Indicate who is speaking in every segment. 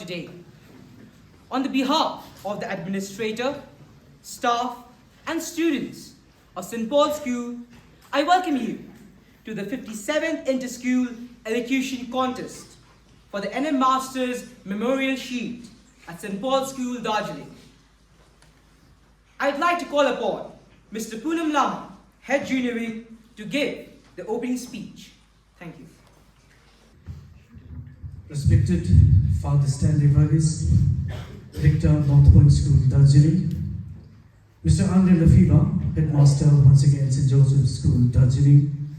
Speaker 1: today. On the behalf of the administrator, staff and students of St. Paul's School, I welcome you to the 57th Inter-School Elocution Contest for the NM Masters Memorial Sheet at St. Paul's School, Darjeeling. I'd like to call upon Mr. Poonam Lama, Head Juniory, to give the opening speech. Thank you.
Speaker 2: Respected Father Stanley Varghese, Rector, North Point School, Darjeeling, Mr. Andre Lafiba, Headmaster, once again, St. Joseph's School, Darjeeling,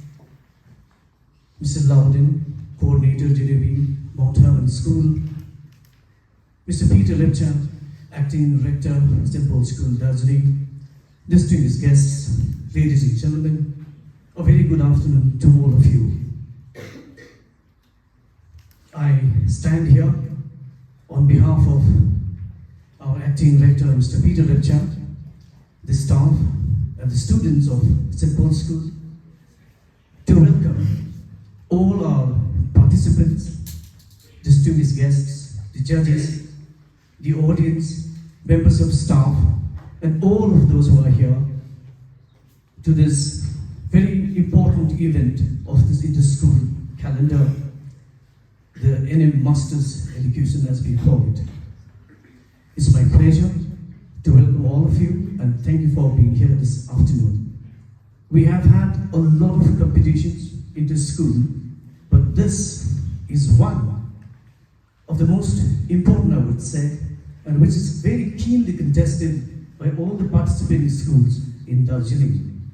Speaker 2: Mr. Loudon, Coordinator, JDB, Mount Hermon School, Mr. Peter Lepchan, Acting Rector, St. Paul's School, Darjeeling, distinguished guests, ladies and gentlemen, a very good afternoon to all of you. I stand here on behalf of our Acting Rector, Mr. Peter Lepchan, the staff and the students of St. Paul's School, to welcome all our participants, distinguished guests, the judges, the audience, members of staff, and all of those who are here to this very important event of this inter-school calendar, the NM Masters Elocution, as we call it. It's my pleasure to welcome all of you and thank you for being here this afternoon. We have had a lot of competitions inter-school, but this is one of the most important, I would say, and which is very keenly contested by all the participating schools in Darjeeling.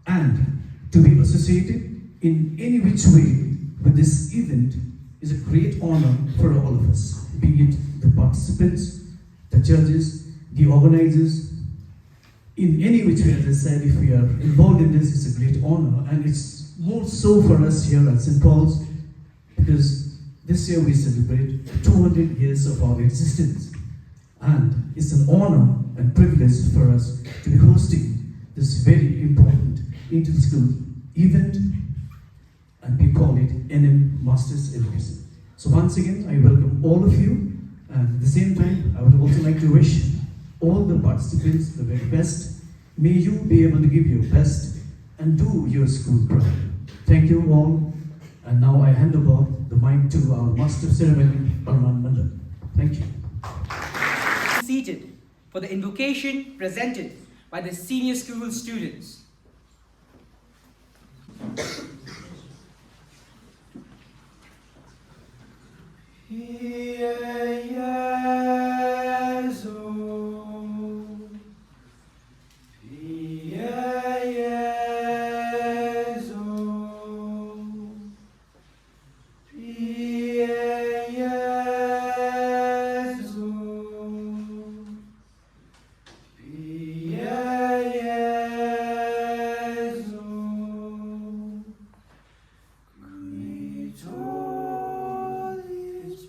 Speaker 2: And to be associated in any which way with this event is a great honor for all of us, be it the participants, the judges, the organizers. In any which way, as I said, if we are involved in this, it's a great honor, and it's more so for us here at St. Paul's, because this year we celebrate 200 years of our existence, and it's an honor and privilege for us to be hosting this very important inter-school event, and we call it NM Masters Elocution. So once again, I welcome all of you, and at the same time, I would also like to wish all the participants the very best. May you be able to give your best and do your school proud. Thank you all, and now I hand over the mic to our Master of Ceremony, Parman Mandal. Thank you.
Speaker 1: Seated for the invocation presented by the senior school students.
Speaker 3: It's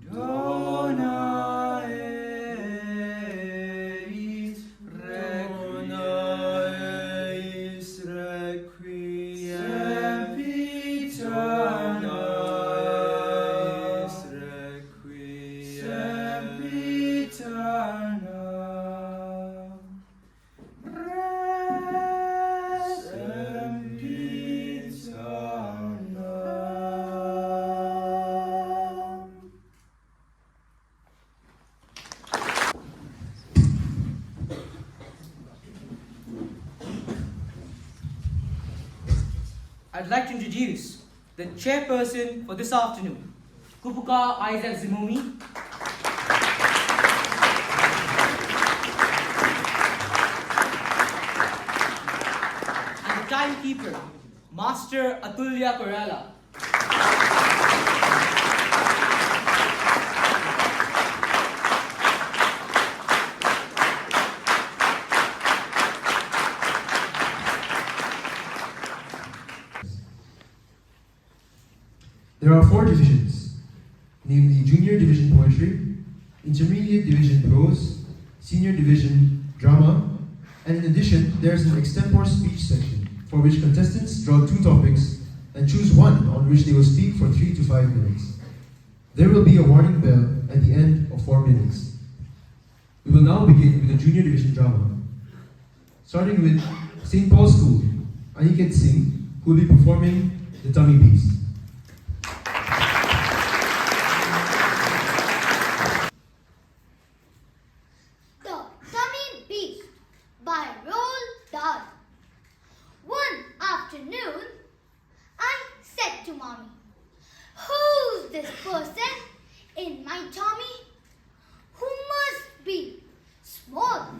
Speaker 3: Dona eis requiem sempiternam
Speaker 1: I'd like to introduce the chairperson for this afternoon, Kupuka Isaac Zimumi. And the timekeeper, Master Atulya Korala.
Speaker 4: There are 4 divisions, namely Junior Division Poetry, Intermediate Division Prose, Senior Division Drama, and in addition, there is an extempore speech section, for which contestants draw 2 topics and choose one on which they will speak for 3 to 5 minutes. There will be a warning bell at the end of 4 minutes. We will now begin with the Junior Division Drama, starting with St. Paul's School, Aniket Singh, who will be performing the Tummy Piece.
Speaker 5: One afternoon, I said to Mommy, "Who's this person in my tummy who must be small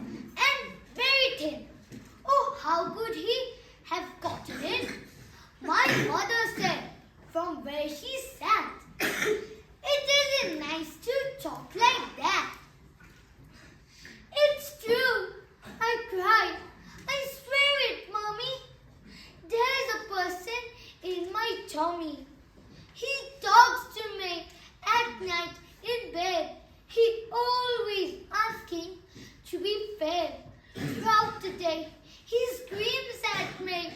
Speaker 5: and very thin? Oh, how could he have gotten in?" My mother said from where she sat, "It isn't nice to talk like that." "It's true," I cried. "I swear it, Mommy. There's a person in my tummy. He talks to me at night in bed. He always asking to be fed. Throughout the day, he screams at me,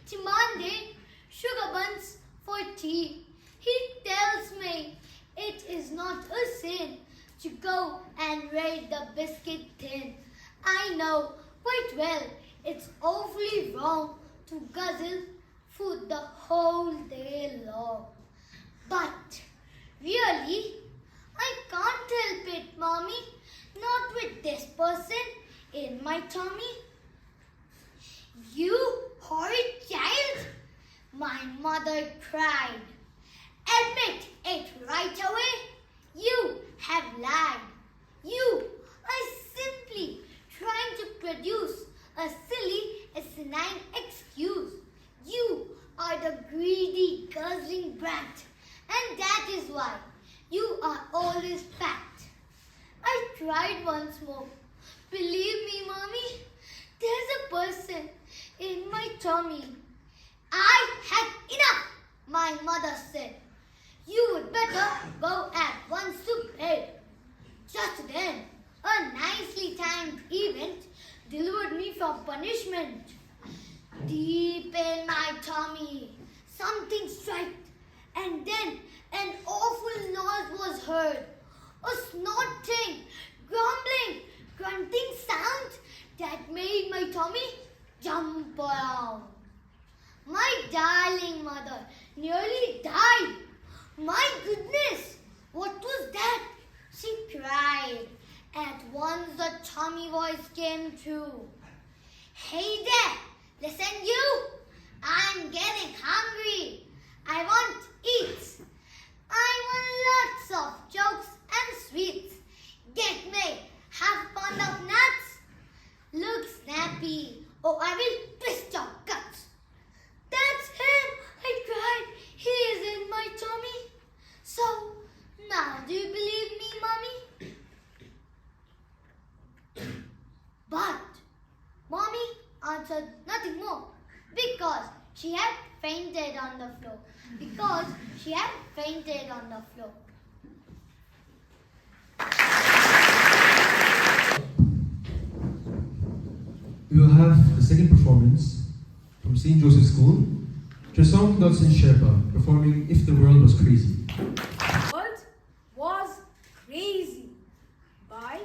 Speaker 5: demanding sugar buns for tea. He tells me it is not a sin to go and raid the biscuit tin. I know quite well it's awfully wrong to guzzle food the whole day long. But really, I can't help it, Mommy. Not with this person in my tummy." "You horrid child," my mother cried. "Admit it right away. You have lied. You are simply trying to produce a silly asinine excuse. You are the greedy, guzzling brat, and that is why you are always fat." I tried once more. "Believe me, Mommy, there's a person in my tummy." "I had enough," my mother said. "You would better go at once to bed." Just then, a nicely timed event delivered me from punishment. Deep in my tummy, something struck, and then an awful noise was heard. A snorting, grumbling, grunting sound that made my tummy jump around. My darling mother nearly died. "My goodness, what was that?" she cried. At once the tummy voice came through. "Hey there, listen you, I'm getting hungry. I want eats. I want lots of jokes and sweets. Get me half pound of nuts. Look snappy, or I will twist your guts." "That's him," I cried. "He is in my tummy. So, now do you believe me, Mommy?" But Mommy answered nothing more because she had fainted on the floor.
Speaker 4: we will have the second performance from St. Joseph's School, Tresong Dodson Sherpa performing If the World Was Crazy.
Speaker 6: World was crazy by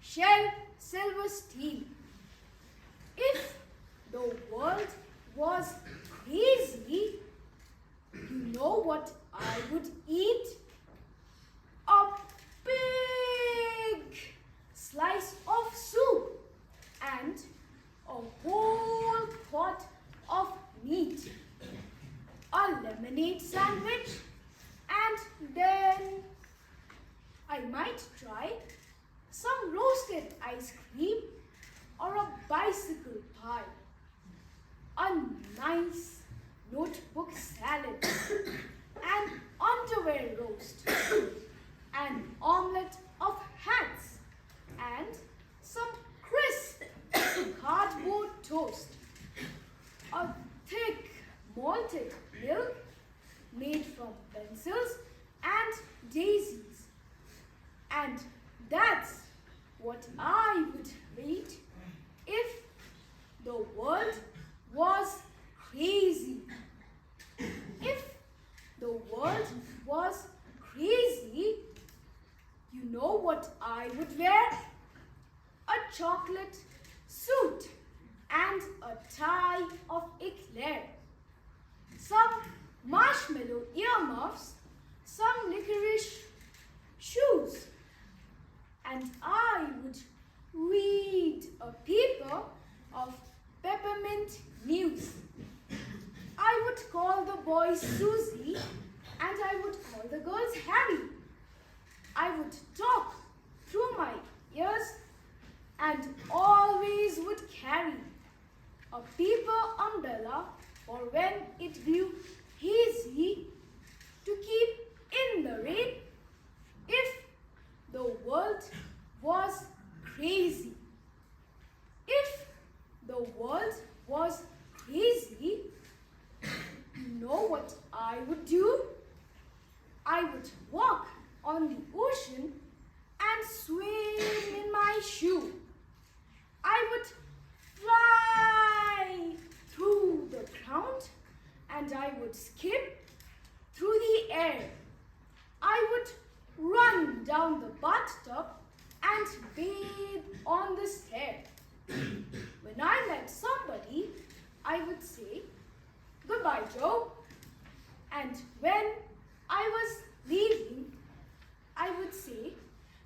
Speaker 6: Shel Silverstein. If the world was crazy, you know what I would eat? A big slice of soup and a whole pot of meat, a lemonade sandwich, and then I might try some roasted ice cream or a bicycle pie, a nice notebook salad, an underwear roast, an omelette of hats, and some crisp cardboard toast, a thick malted milk made from pencils and daisies. And that's what I would read if the world was crazy. If the world was crazy, you know what I would wear? A chocolate suit and a tie of eclair, some marshmallow earmuffs, some licorice shoes, and I would read a paper of peppermint news. I would call the boys Susie and I would call the girls Harry. I would talk through my ears and always would carry a paper umbrella for when it grew hazy to keep in the rain if the world was crazy. If the world was crazy, you know what I would do? I would walk on the ocean and swim in my shoe. I would fly through the ground and I would skip through the air. I would run down the bathtub and bathe on the stair. When I met somebody, I would say, "Goodbye, Joe." And when I was leaving, I would say,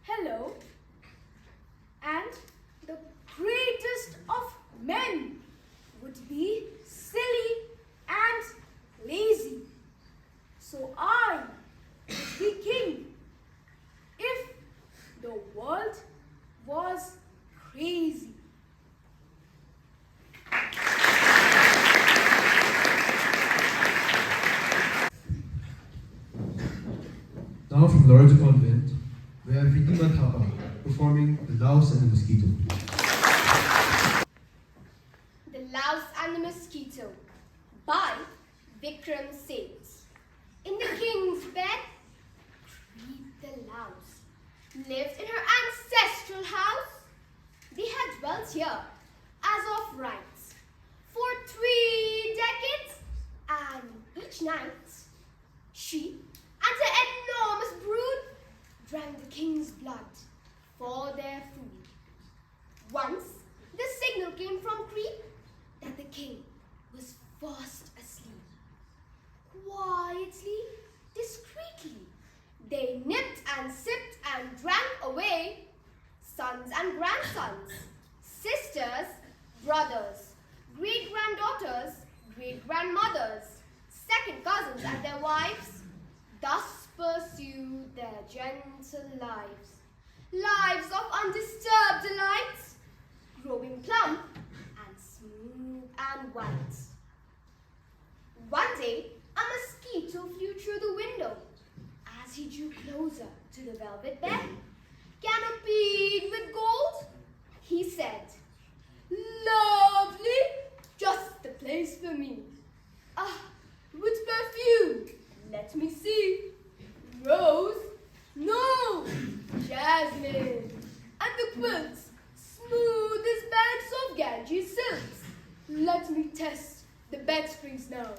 Speaker 6: "Hello." And the greatest of men would be silly and lazy. So I would be king if the world was crazy.
Speaker 4: Now from Loreto Convent, we have Ritima Thapa performing The Louse and the Mosquito.
Speaker 7: The Louse and the Mosquito by Vikram Seth. In the king's bed, creeped the louse. Lived in her ancestral house. They had dwelt here as of rights for 3 decades, and each night she and her enormous brood drank the king's blood for their food. Once the signal came from Creep that the king was fast asleep. Quietly, discreetly, they nipped and sipped and drank away. Sons and grandsons, sisters, brothers, great-granddaughters, great-grandmothers, second cousins and their wives, thus pursued their gentle lives. Lives of undisturbed delights, growing plump and smooth and white. One day, a mosquito flew through the window. As he drew closer to the velvet bed, canopied with gold, he said, "Lovely, just the place for me. Ah, with perfume, let me see. Rose? No, jasmine. And the quilts, smooth as bags of Ganges silks. Let me test the bed springs now.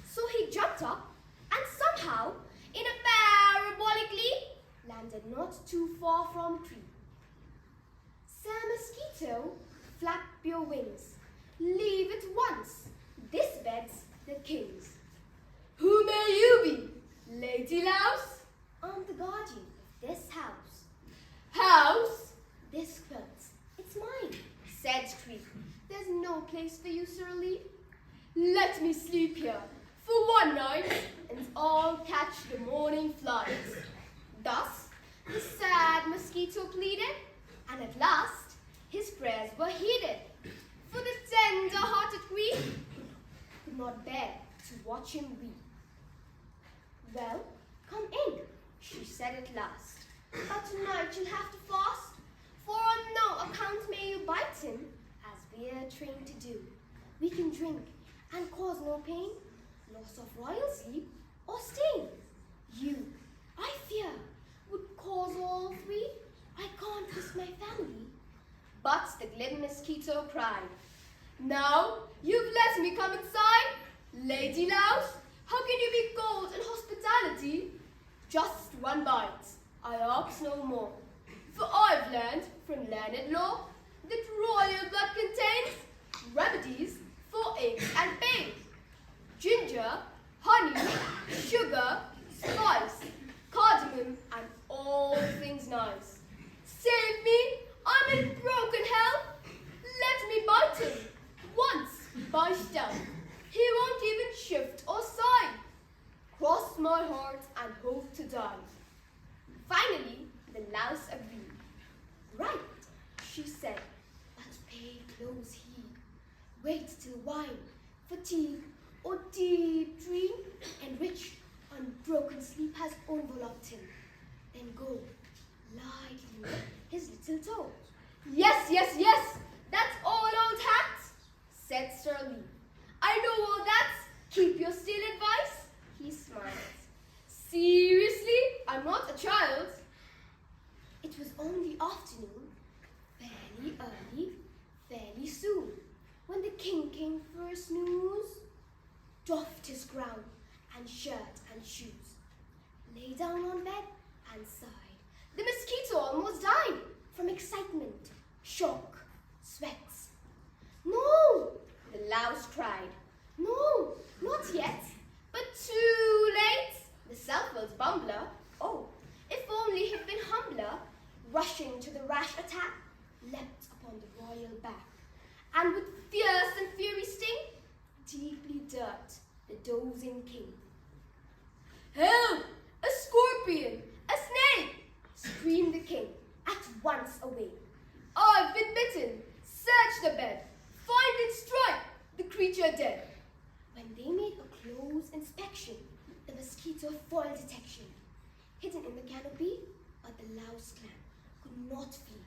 Speaker 7: So he jumped up and somehow, in a parabolic leap, landed not too far from tree. Sir Mosquito, flap your wings. Leave it once. This bed's the king's. Who may you be, Lady Louse? I'm the guardian of this house. House? This quilt. It's mine, said Tree. There's no place for you, Sir Lee. Let me sleep here for one night, and I'll catch the morning flies. Thus, the sad Mosquito pleaded, and at last his prayers were heeded. For the tender-hearted Queen could not bear to watch him weep. Well, come in, she said at last. But tonight you'll have to fast, for on no account may you bite him, as we're trained to do. We can drink and cause no pain, loss of royal sleep or stain. You, I fear, would cause all three. I can't risk my family. But the glib Mosquito cried, now you've let me come inside, Lady Louse. How can you be cold in hospitality? Just one bite, I ask no more. For I've learned from learned law that royal blood contains remedies for aches and pains. Ginger, honey, sugar, spice, cardamom, and all things nice. Save me, I'm in broken health. Let me bite him once by stealth. He won't even shift or sigh. Cross my heart and hope to die. Finally, the louse agreed. Right, she said, but pay close heed. Wait till wine, fatigue, or deep dream, enriched, unbroken sleep has enveloped him. Then go, lightly, his little toe. Yes, yes, yes, that's all, old hat, said Sir Lee. I know all that. Keep your still advice. He smiled. Seriously, I'm not a child. It was only afternoon, fairly early, fairly soon, when the king came for a snooze, doffed his crown and shirt and shoes, lay down on bed and sighed. The Mosquito almost died from excitement, shock, sweats. No, the louse cried. No, not yet, but too late. The self-willed bumbler, oh, if only he'd been humbler, rushing to the rash attack, leapt upon the royal back, and with fierce and fury sting, deeply dirt the dozing king. Help! A scorpion! A snake! Screamed the king, at once away. I've been bitten! Search the bed! Find and strike the creature dead! When they made a close inspection, the Mosquito foiled detection. Hidden in the canopy, but the louse clan could not flee.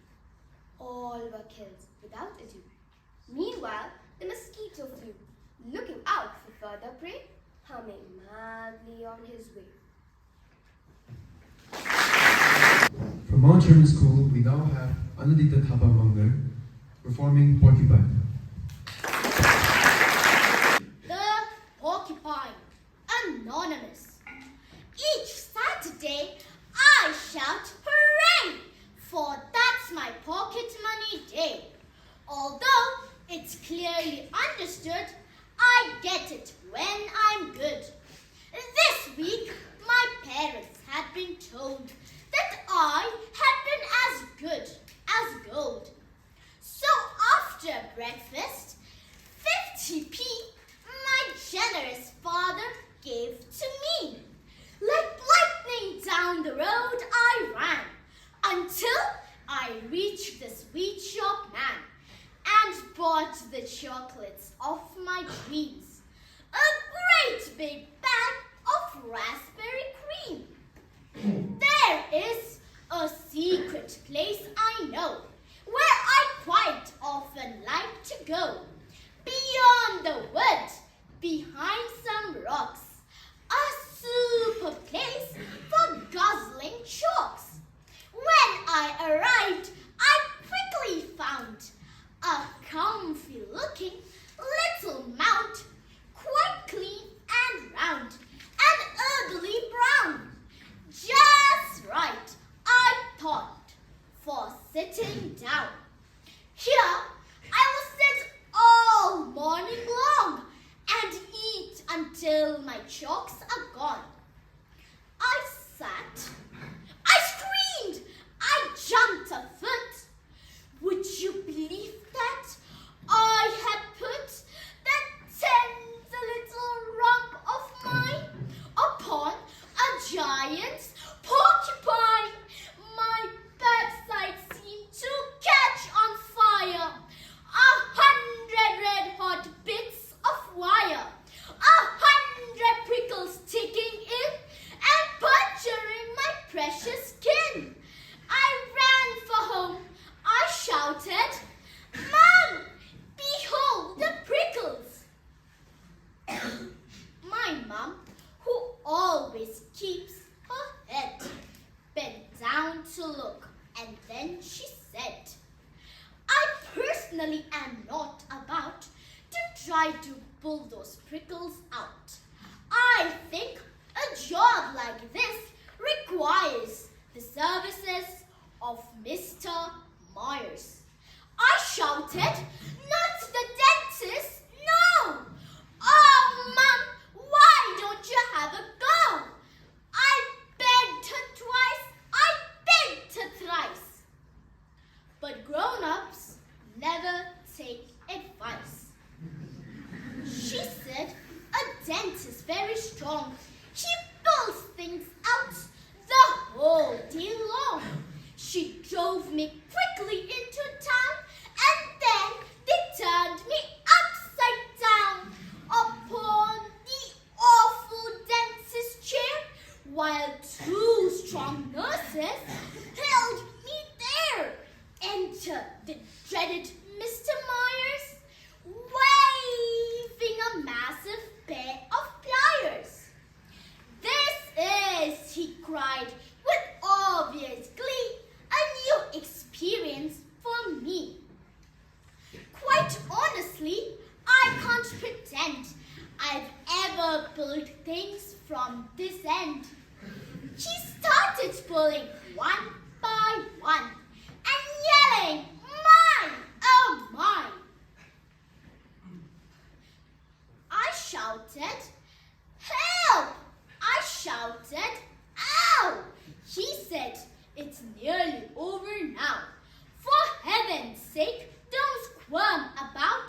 Speaker 7: All were killed without ado. Meanwhile, the Mosquito flew, looking out for further prey, humming madly on his way.
Speaker 4: From Mount Sherman School, we now have Anudita Thapa Mangal performing Porcupine.
Speaker 5: The Porcupine, anonymous. Each Saturday, I shout hooray, for that's my pocket money day. Although it's clearly understood, I get it when I'm good. This week, my parents had been told that I had been as good as gold. So after breakfast, 50p my generous father gave to me. Like lightning down the road I ran, until I reached the sweet shop man and bought the chocolates of my dreams. A great big bag of raspberry cream. There is a secret place I know, where I quite often like to go. Beyond the wood, behind some rocks, a super place for guzzling chalks. When I arrived, I quickly found a comfort for sitting down. Here I will sit all morning long and eat until my chalks are gone. I sat, I screamed, I jumped a foot. Would you believe that I had put that tender little rump of mine upon a giant porcupine? My backside seemed to catch on fire. 100 red-hot bits of wire, 100 prickles sticking in and puncturing my precious skin. I ran for home. I shouted, "Mom, behold the prickles!" My mom, who always keeps her head bent down to look, and then she said, "I personally am not about to try to pull those prickles out. I think a job like this requires the services of Mr. Myers." I shouted, "Not the dentist, no! Oh, Mom, why don't you have a go?" I begged her twice, I begged her thrice. But grown-ups never take advice. She said, "A dentist very strong. He pulls things out the whole day long." She drove me quickly into town, and then they turned me upside down upon the awful dentist chair, while 2 strong nurses held me there. Enter the dreaded Mr. Myers, waving a massive pair of pliers. "This is," he cried with obvious glee, "a new experience for me. Quite honestly, I can't pretend I've ever pulled things from this end." He started pulling one by one and yelling, "Mine, oh mine!" I shouted, "Help!" I shouted, "Ow!" He said, "It's nearly over now. For heaven's sake, don't squirm about.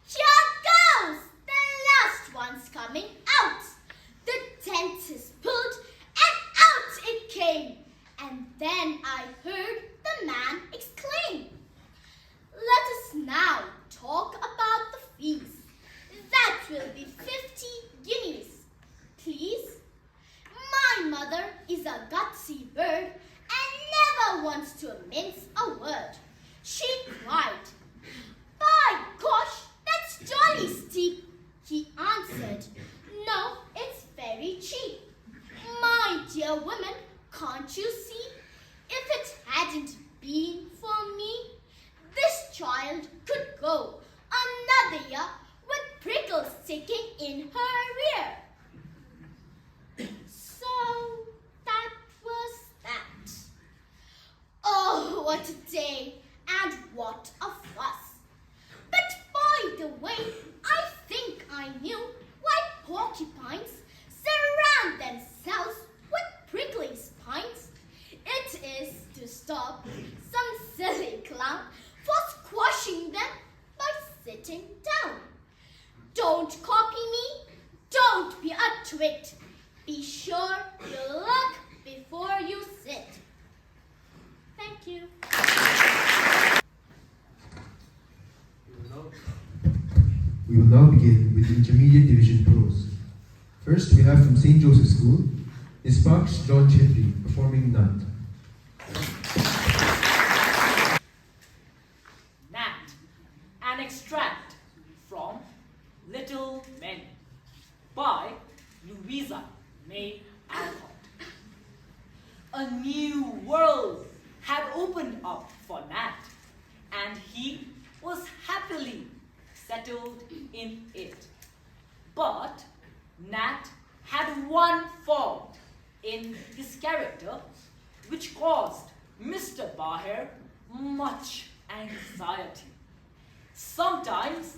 Speaker 5: Here goes! The last one's coming out." The dentist pulled, and out it came. And then I heard the man exclaim, "Let us now talk about the fees. That will be 50 guineas, please. My mother is a gutsy bird and never wants to mince a word." She cried, "By gosh, that's jolly steep." He answered, "No, it's very cheap. My dear woman, can't you see? If it hadn't been for me, this child could go another year with prickles sticking in her rear." So that was that. Oh, what a day and what a fuss. But by the way, I think I knew why porcupines surround themselves with prickly spines. It is to stop some silly clown for squashing them by sitting down. Don't copy me. Don't be a twit. Be sure you look before you sit. Thank you.
Speaker 4: We will now begin with the Intermediate Division Prose. First, we have from St. Joseph's School, Nispaksh John Chitri performing Nat.
Speaker 1: Nat, an extract from Little Men by Louisa May Alcott. A new world had opened up for Nat, and he was happily settled in it. But Nat had one fault in his character which caused Mr.
Speaker 8: Baher much anxiety. Sometimes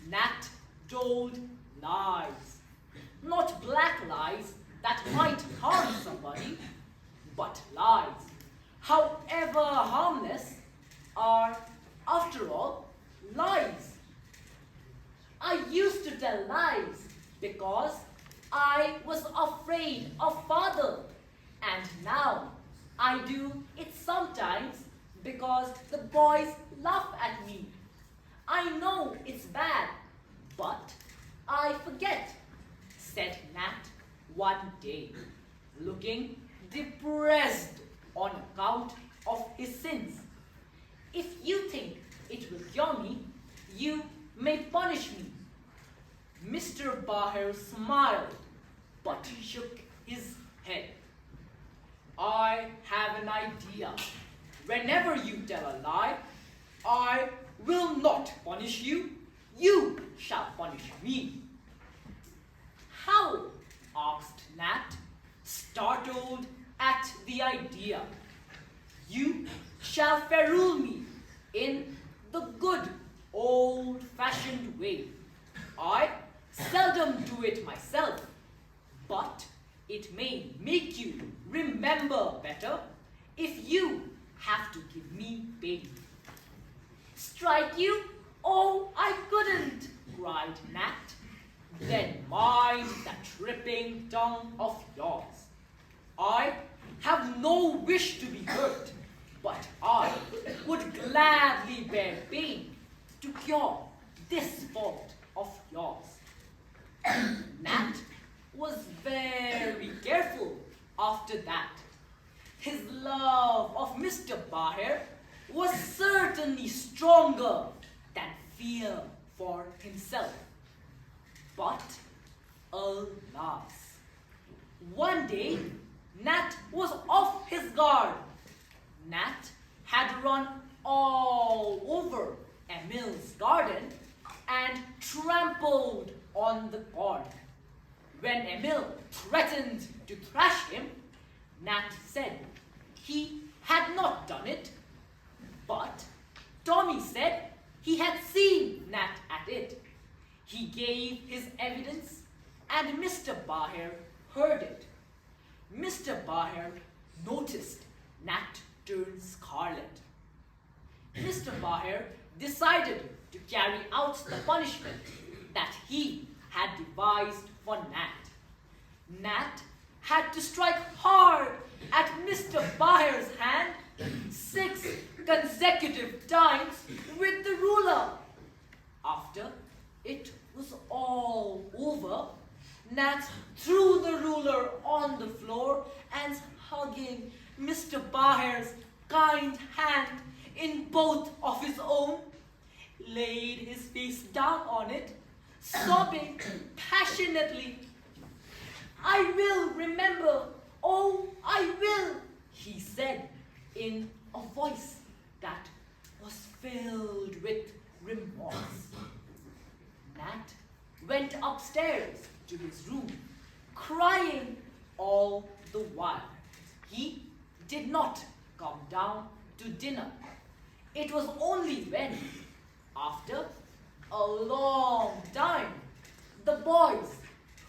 Speaker 8: Nat told lies. Not black lies that might harm somebody, but lies, however harmless, are, after all, lies. I used to tell lies because I was afraid of father, and now I do it sometimes because the boys laugh at me. I know it's bad, but I forget, said Nat one day, looking depressed on account of his sins. If you think it will cure me, you may punish me. Mr. Baher smiled, but shook his head. I have an idea. Whenever you tell a lie, I will not punish you. You shall punish me. How? Asked Nat, startled at the idea. You shall ferule me in the good old-fashioned way. I seldom do it myself, but it may make you remember better if you have to give me pain. Strike you? Oh, I couldn't, cried Nat. Then mind that tripping tongue of yours. I have no wish to be hurt, but I would gladly bear pain to cure this fault of yours. Nat was very careful after that. His love of Mr. Baher was certainly stronger than fear for himself. But alas, one day Nat was off his guard. Nat had run all over Emil's garden and trampled on the corn. When Emil threatened to thrash him, Nat said he had not done it, but Tommy said he had seen Nat at it. He gave his evidence and Mr. Baher heard it. Mr. Baher noticed Nat turn scarlet. Mr. Baher decided to carry out the punishment that he had devised for Nat. Nat had to strike hard at Mr. Baher's hand 6 consecutive times with the ruler. After it was all over, Nat threw the ruler on the floor and, hugging Mr. Baher's kind hand in both of his own, laid his face down on it, sobbing passionately. I will remember, oh, I will, he said in a voice that was filled with remorse. Nat went upstairs to his room, crying all the while. He did not come down to dinner. It was only when, after a long time, the boys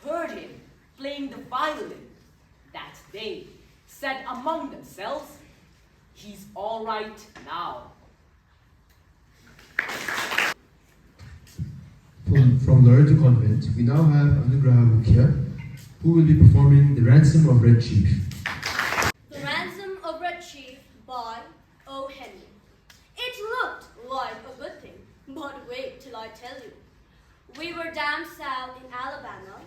Speaker 8: heard him playing the violin that they said among themselves, he's all right now.
Speaker 4: From Lawyer to Convent, we now have Anugraha Mukhya, who will be performing The Ransom of Red Chief.
Speaker 7: The Ransom of Red Chief by O. Henry. It looked like a good thing, but wait till I tell you. We were down south in Alabama,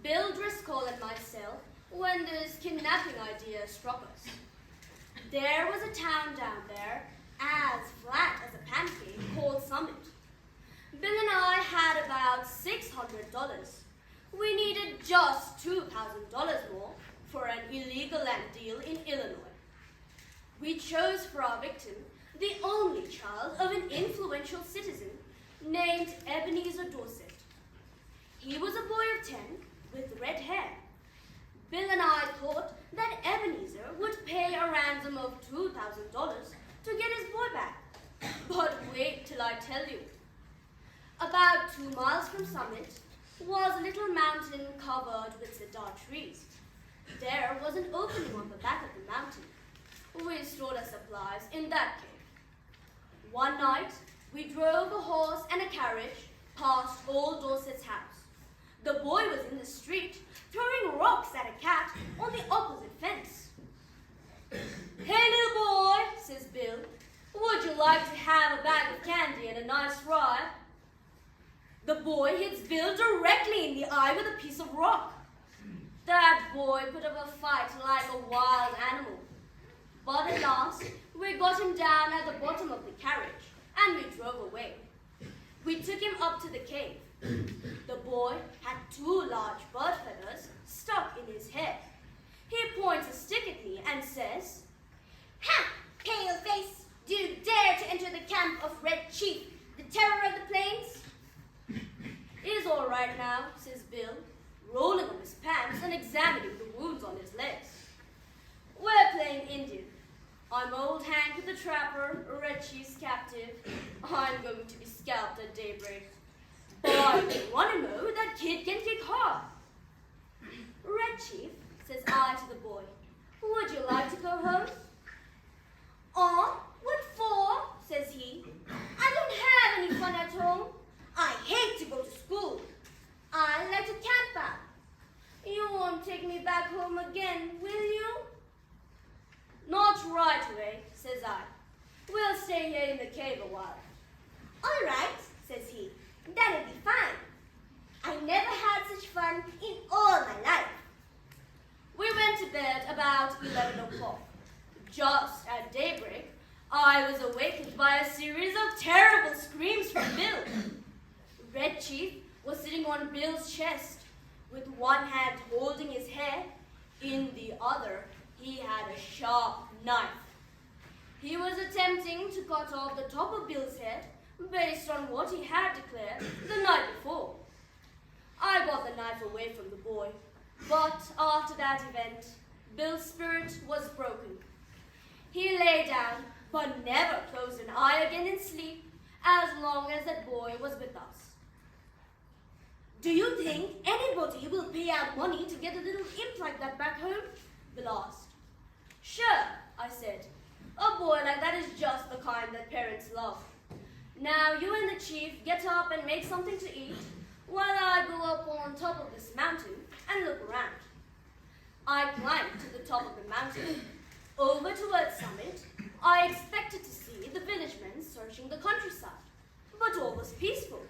Speaker 7: Bill Driscoll and myself, when this kidnapping idea struck us. There was a town down there, as flat as a pancake, called Summit. Bill and I had about $600. We needed just $2,000 more for an illegal land deal in Illinois. We chose for our victim the only child of an influential citizen named Ebenezer Dorset. He was a boy of 10 with red hair. Bill and I thought that Ebenezer would pay a ransom of $2,000 I tell you. About 2 miles from summit was a little mountain covered with cedar trees. There was an opening on the back of the mountain. We stored our supplies in that cave. One night, we drove a horse and a carriage past old Dorset's house. The boy was in the street, throwing rocks at a cat on the opposite fence. "Hey, little boy," says Bill, "would you like to have a bag of candy and a nice ride?" The boy hits Bill directly in the eye with a piece of rock. That boy put up a fight like a wild animal. But at last, we got him down at the bottom of the carriage, and we drove away. We took him up to the cave. The boy had 2 large bird feathers stuck in his head. He points a stick at me and says, "Ha! Paleface! Do you dare to enter the camp of Red Chief, the terror of the plains?" "It's all right now," says Bill, rolling up his pants and examining the wounds on his legs. "We're playing Indian. I'm old Hank the Trapper, Red Chief's captive. I'm going to be scalped at daybreak. But I want to know that kid can kick hard." "Red Chief," says I to the boy, "would you like to go home?" "Oh, what for?" says he. "I don't have any fun at home. I hate to go to school. I like to camp out. You won't take me back home again, will you?" "Not right away," says I. "We'll stay here in the cave a while." "All right," says he. "That'll be fine. I never had such fun in all my life." We went to bed about 11 o'clock. Just at daybreak, I was awakened by a series of terrible screams from Bill. Red Chief was sitting on Bill's chest, with one hand holding his hair. In the other, he had a sharp knife. He was attempting to cut off the top of Bill's head based on what he had declared the night before. I got the knife away from the boy, but after that event, Bill's spirit was broken. He lay down, but never closed an eye again in sleep as long as that boy was with us. "Do you think anybody will pay out money to get a little imp like that back home?" Bill asked. "Sure," I said. "A boy like that is just the kind that parents love. Now you and the chief get up and make something to eat while I go up on top of this mountain and look around." I climbed to the top of the mountain. Over towards summit, I expected to see the villagemen searching the countryside, but all was peaceful.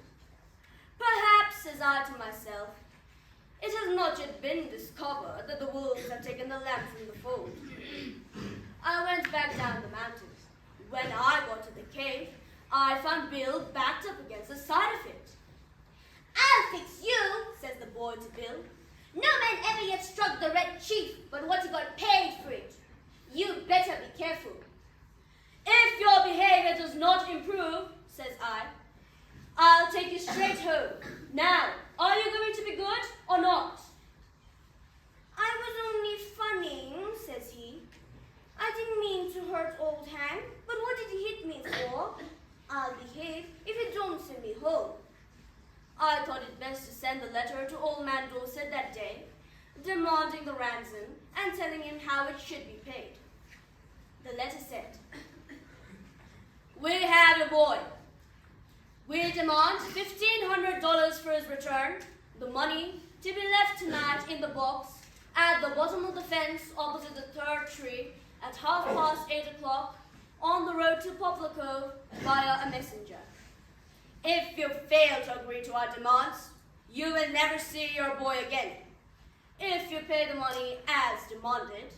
Speaker 7: Perhaps, says I to myself, it has not yet been discovered that the wolves have taken the lamb from the fold. I went back down the mountain. When I got to the cave, I found Bill backed up against the side of it. "I'll fix you," says the boy to Bill. "No man ever yet struck the Red Chief but what he got paid for it. You better be careful." "If your behavior does not improve," says I'll take you straight home. Now, are you going to be good or not?" "I was only funning," says he. "I didn't mean to hurt old Hank, but what did he hit me for? I'll behave if you don't send me home." I thought it best to send a letter to old man Dorset that day, demanding the ransom and telling him how it should be paid. The letter said, "We have a boy. We demand $1,500 for his return, the money to be left tonight in the box at the bottom of the fence opposite the 3rd tree at 8:30 on the road to Poplar Cove via a messenger. If you fail to agree to our demands, you will never see your boy again. If you pay the money as demanded,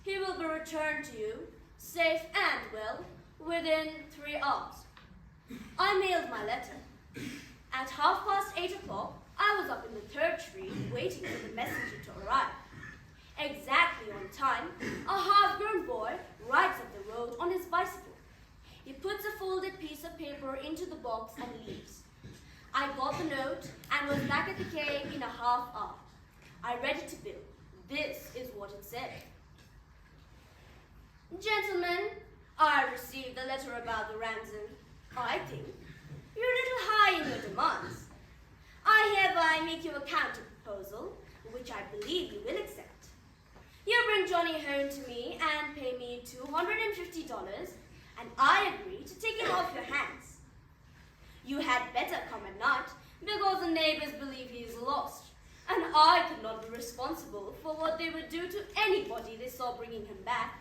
Speaker 7: he will be returned to you, safe and well, within 3 hours." I mailed my letter. At 8:30, I was up in the 3rd tree waiting for the messenger to arrive. Exactly on time, a half-grown boy rides up the road on his bicycle. He puts a folded piece of paper into the box and leaves. I got the note and was back at the cave in a half hour. I read it to Bill. This is what it said. "Gentlemen, I received the letter about the ransom. I think you're a little high in your demands. I hereby make you a counter proposal, which I believe you will accept. You bring Johnny home to me and pay me $250, and I agree to take him off your hands. You had better come at night, because the neighbors believe he is lost, and I could not be responsible for what they would do to anybody they saw bringing him back.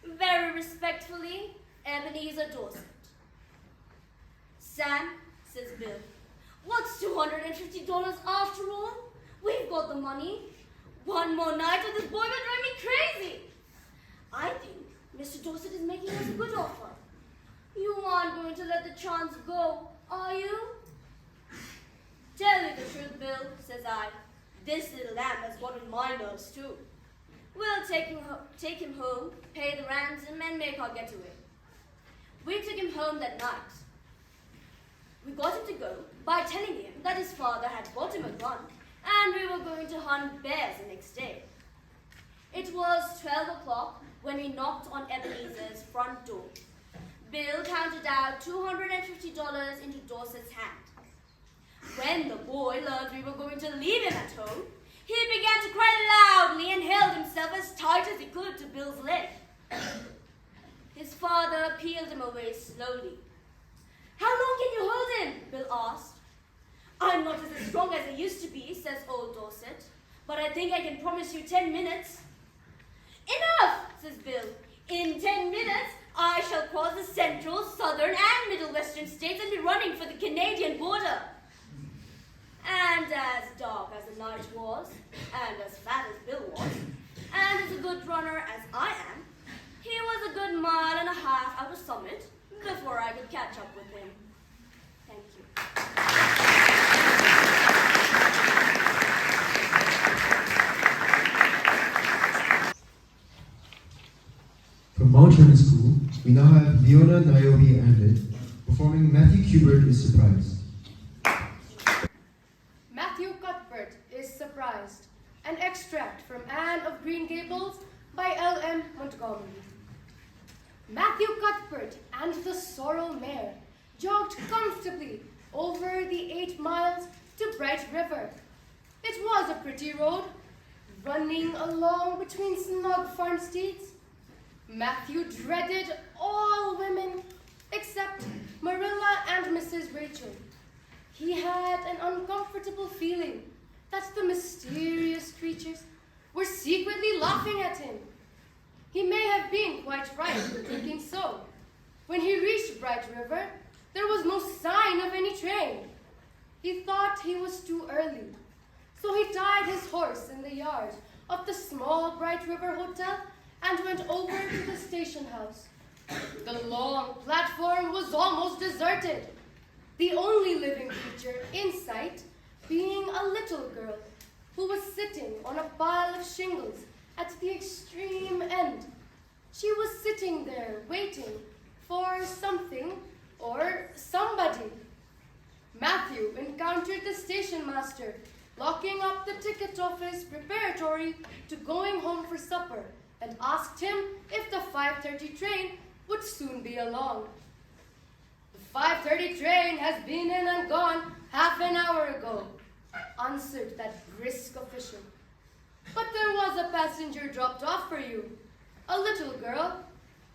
Speaker 7: Very respectfully, Ebenezer Dorset. Sam, says Bill, what's $250 after all? We've got the money. One more night and this boy will drive me crazy. I think Mr. Dorset is making us a good offer. You aren't going to let the chance go, are you? Tell me the truth, Bill, says I. This little lamb has got on my nerves too. We'll take him home, pay the ransom, and make our getaway. We took him home that night. We got him to go by telling him that his father had bought him a gun, and we were going to hunt bears the next day. It was 12 o'clock when we knocked on Ebenezer's front door. Bill counted out $250 into Dorset's hand. When the boy learned we were going to leave him at home, he began to cry loudly and held himself as tight as he could to Bill's leg. His father peeled him away slowly. How long can you hold him? Bill asked. I'm not as strong as I used to be, says old Dorset, but I think I can promise you 10 minutes. Enough, says Bill. In 10 minutes, I shall cross the central, southern, and middle western states and be running for the Canadian border. And as dark as the night was, and as fat as Bill was, and as a good runner as I am, he was a good mile and a half out of Summit before I could catch up with him. Thank you.
Speaker 4: From Mount Hermon School, we now have Leona Niobe Andit performing Matthew Kubert is Surprised.
Speaker 6: Matthew Cuthbert is Surprised, an extract from Anne of Green Gables by L.M. Montgomery. Matthew Cuthbert and the sorrel mare jogged comfortably over the 8 miles to Bright River. It was a pretty road, running along between snug farmsteads. Matthew dreaded all women except Marilla and Mrs. Rachel. He had an uncomfortable feeling that the mysterious creatures were secretly laughing at him. He may have been quite right in thinking so. When he reached Bright River, there was no sign of any train. He thought he was too early, so he tied his horse in the yard of the small Bright River Hotel and went over to the station house. The long platform was almost deserted, the only living creature in sight being a little girl who was sitting on a pile of shingles at the extreme end. She was sitting there waiting for something or somebody. Matthew encountered the station master locking up the ticket office preparatory to going home for supper and asked him if the 5:30 train would soon be along. The 5:30 train has been in and gone half an hour ago, answered that brisk official. But there was a passenger dropped off for you, a little girl.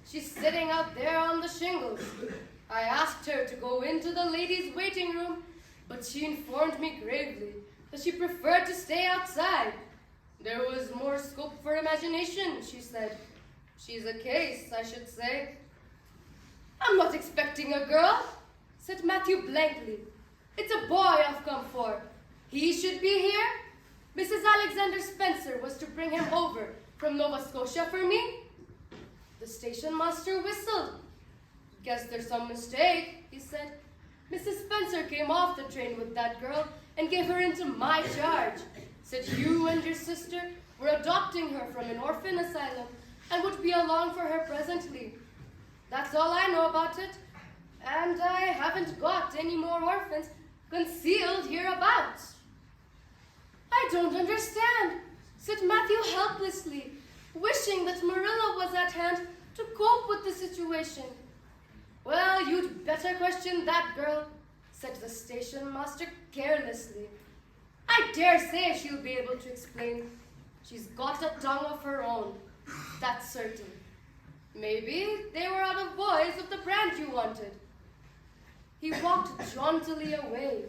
Speaker 6: She's sitting out there on the shingles. I asked her to go into the ladies' waiting room, but she informed me gravely that she preferred to stay outside. There was more scope for imagination, she said. She's a case, I should say. I'm not expecting a girl, said Matthew blankly. It's a boy I've come for. He should be here. Mrs. Alexander Spencer was to bring him over from Nova Scotia for me. The station master whistled. Guess there's some mistake, he said. Mrs. Spencer came off the train with that girl and gave her into my charge. Said you and your sister were adopting her from an orphan asylum and would be along for her presently. That's all I know about it. And I haven't got any more orphans concealed hereabouts. I don't understand, said Matthew helplessly, wishing that Marilla was at hand to cope with the situation. Well, you'd better question that girl, said the station master carelessly. I dare say she'll be able to explain. She's got a tongue of her own, that's certain. Maybe they were out of boys of the brand you wanted. He walked jauntily away,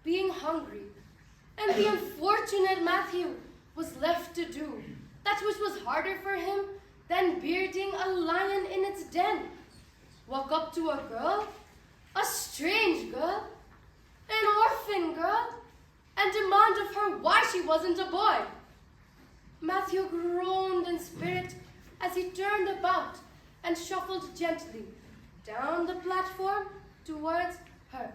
Speaker 6: being hungry, and the unfortunate Matthew was left to do that which was harder for him than bearding a lion in its den. Walk up to a girl, a strange girl, an orphan girl, and demand of her why she wasn't a boy. Matthew groaned in spirit as he turned about and shuffled gently down the platform towards her.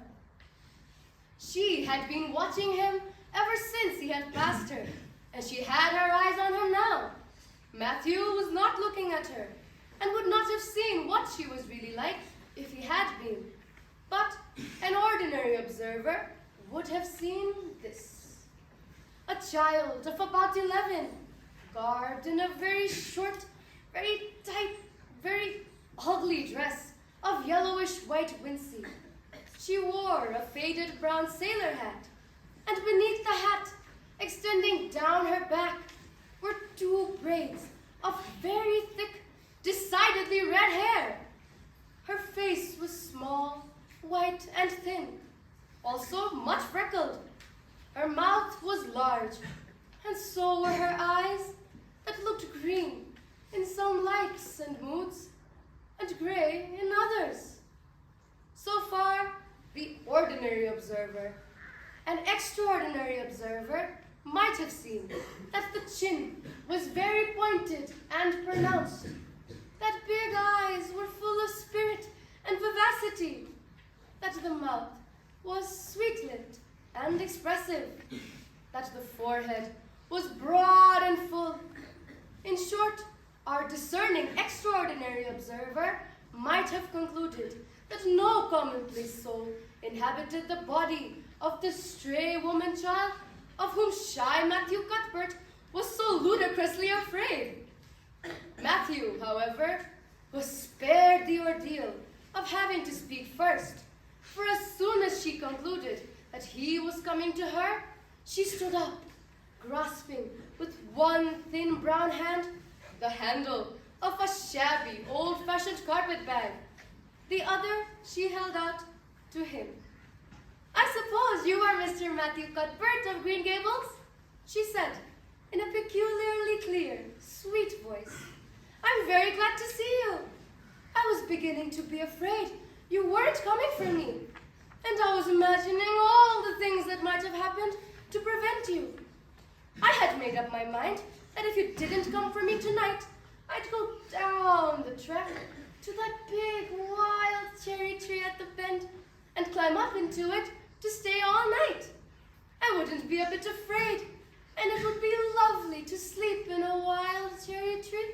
Speaker 6: She had been watching him ever since he had passed her, and she had her eyes on him now. Matthew was not looking at her, and would not have seen what she was really like if he had been. But an ordinary observer would have seen this. A child of about 11, garbed in a very short, very tight, very ugly dress of yellowish white wincey. She wore a faded brown sailor hat, and beneath the hat, extending down her back, were 2 braids of very thick, decidedly red hair. Her face was small, white, and thin, also much freckled. Her mouth was large, and so were her eyes, that looked green in some lights and moods, and gray in others. So far, the ordinary observer. An extraordinary observer might have seen that the chin was very pointed and pronounced, that big eyes were full of spirit and vivacity, that the mouth was sweet-lipped and expressive, that the forehead was broad and full. In short, our discerning extraordinary observer might have concluded that no commonplace soul inhabited the body of the stray woman-child of whom shy Matthew Cuthbert was so ludicrously afraid. Matthew, however, was spared the ordeal of having to speak first, for as soon as she concluded that he was coming to her, she stood up, grasping with one thin brown hand the handle of a shabby, old-fashioned carpet bag. The other she held out to him. "I suppose you are Mr. Matthew Cuthbert of Green Gables?" she said, in a peculiarly clear, sweet voice. "I'm very glad to see you. I was beginning to be afraid you weren't coming for me, and I was imagining all the things that might have happened to prevent you. I had made up my mind that if you didn't come for me tonight, I'd go down the track to that big wild cherry tree at the bend and climb up into it to stay all night. I wouldn't be a bit afraid, and it would be lovely to sleep in a wild cherry tree,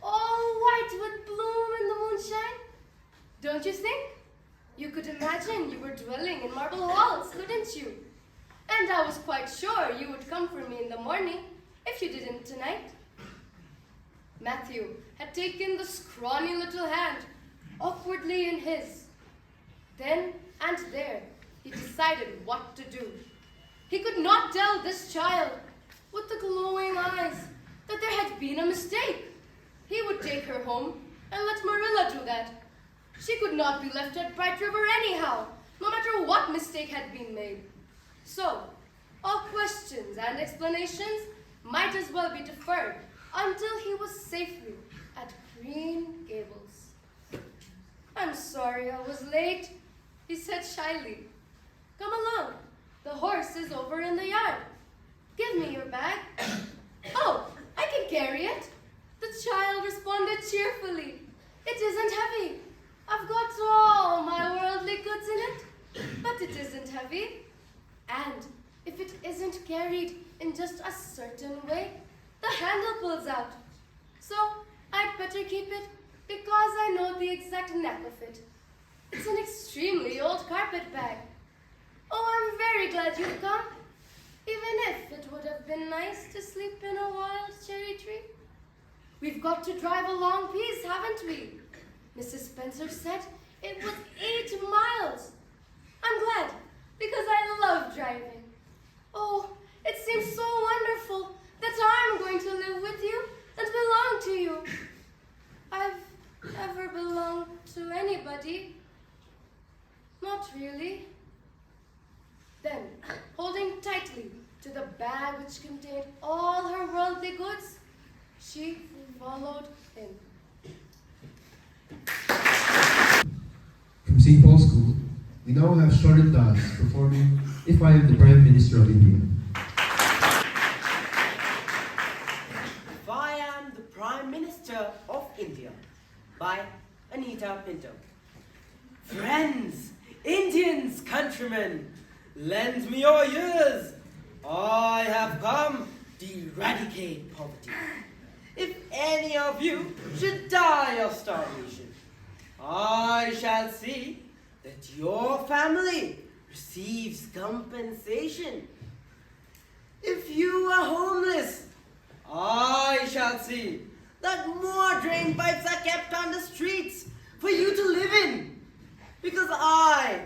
Speaker 6: all white with bloom in the moonshine. Don't you think? You could imagine you were dwelling in marble halls, couldn't you? And I was quite sure you would come for me in the morning if you didn't tonight." Matthew had taken the scrawny little hand awkwardly in his. Then and there, he decided what to do. He could not tell this child with the glowing eyes that there had been a mistake. He would take her home and let Marilla do that. She could not be left at Bright River anyhow, no matter what mistake had been made. So, all questions and explanations might as well be deferred until he was safely at Green Gables. "I'm sorry I was late," he said shyly. "Come along. The horse is over in the yard. Give me your bag." "Oh, I can carry it," the child responded cheerfully. "It isn't heavy. I've got all my worldly goods in it, but it isn't heavy. And if it isn't carried in just a certain way, the handle pulls out. So I'd better keep it because I know the exact neck of it. It's an extremely old carpet bag. Oh, I'm very glad you've come, even if it would have been nice to sleep in a wild cherry tree. We've got to drive a long piece, haven't we? Mrs. Spencer said it was 8 miles. I'm glad. I've ever belonged to anybody. Not really. Then, holding tightly to the bag which contained all her worldly goods, she followed him.
Speaker 4: From St. Paul's School, we now have Shraddha Das performing If I Am the Prime Minister of India.
Speaker 9: If I Am the Prime Minister of India by Anita Pinto. Friends, Indians, countrymen, lend me your ears. I have come to eradicate poverty. If any of you should die of starvation, I shall see that your family receives compensation. If you are homeless, I shall see that more drain pipes are kept on the streets for you to live in. Because I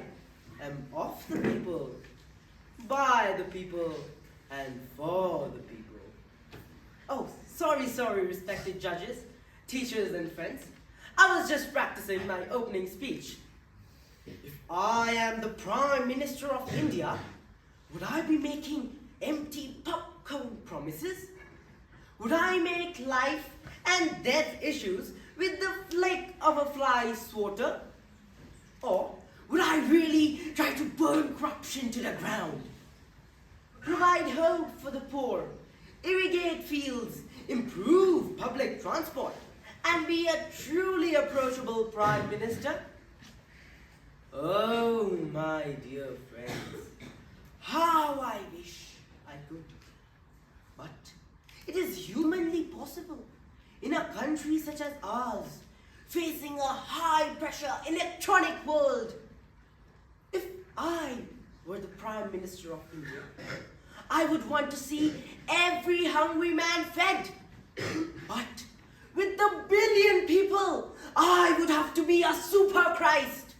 Speaker 9: am of the people, by the people, and for the people. Oh, sorry, respected judges, teachers, and friends. I was just practicing my opening speech. If I am the Prime Minister of India, would I be making empty popcorn promises? Would I make life and death issues with the flick of a fly swatter? Or would I really try to burn corruption to the ground? Provide hope for the poor, irrigate fields, improve public transport, and be a truly approachable Prime Minister? Oh, my dear friends, how I wish I could. But it is humanly possible in a country such as ours, facing a high-pressure electronic world. If I were the Prime Minister of India, I would want to see every hungry man fed. But with the billion people, I would have to be a super Christ.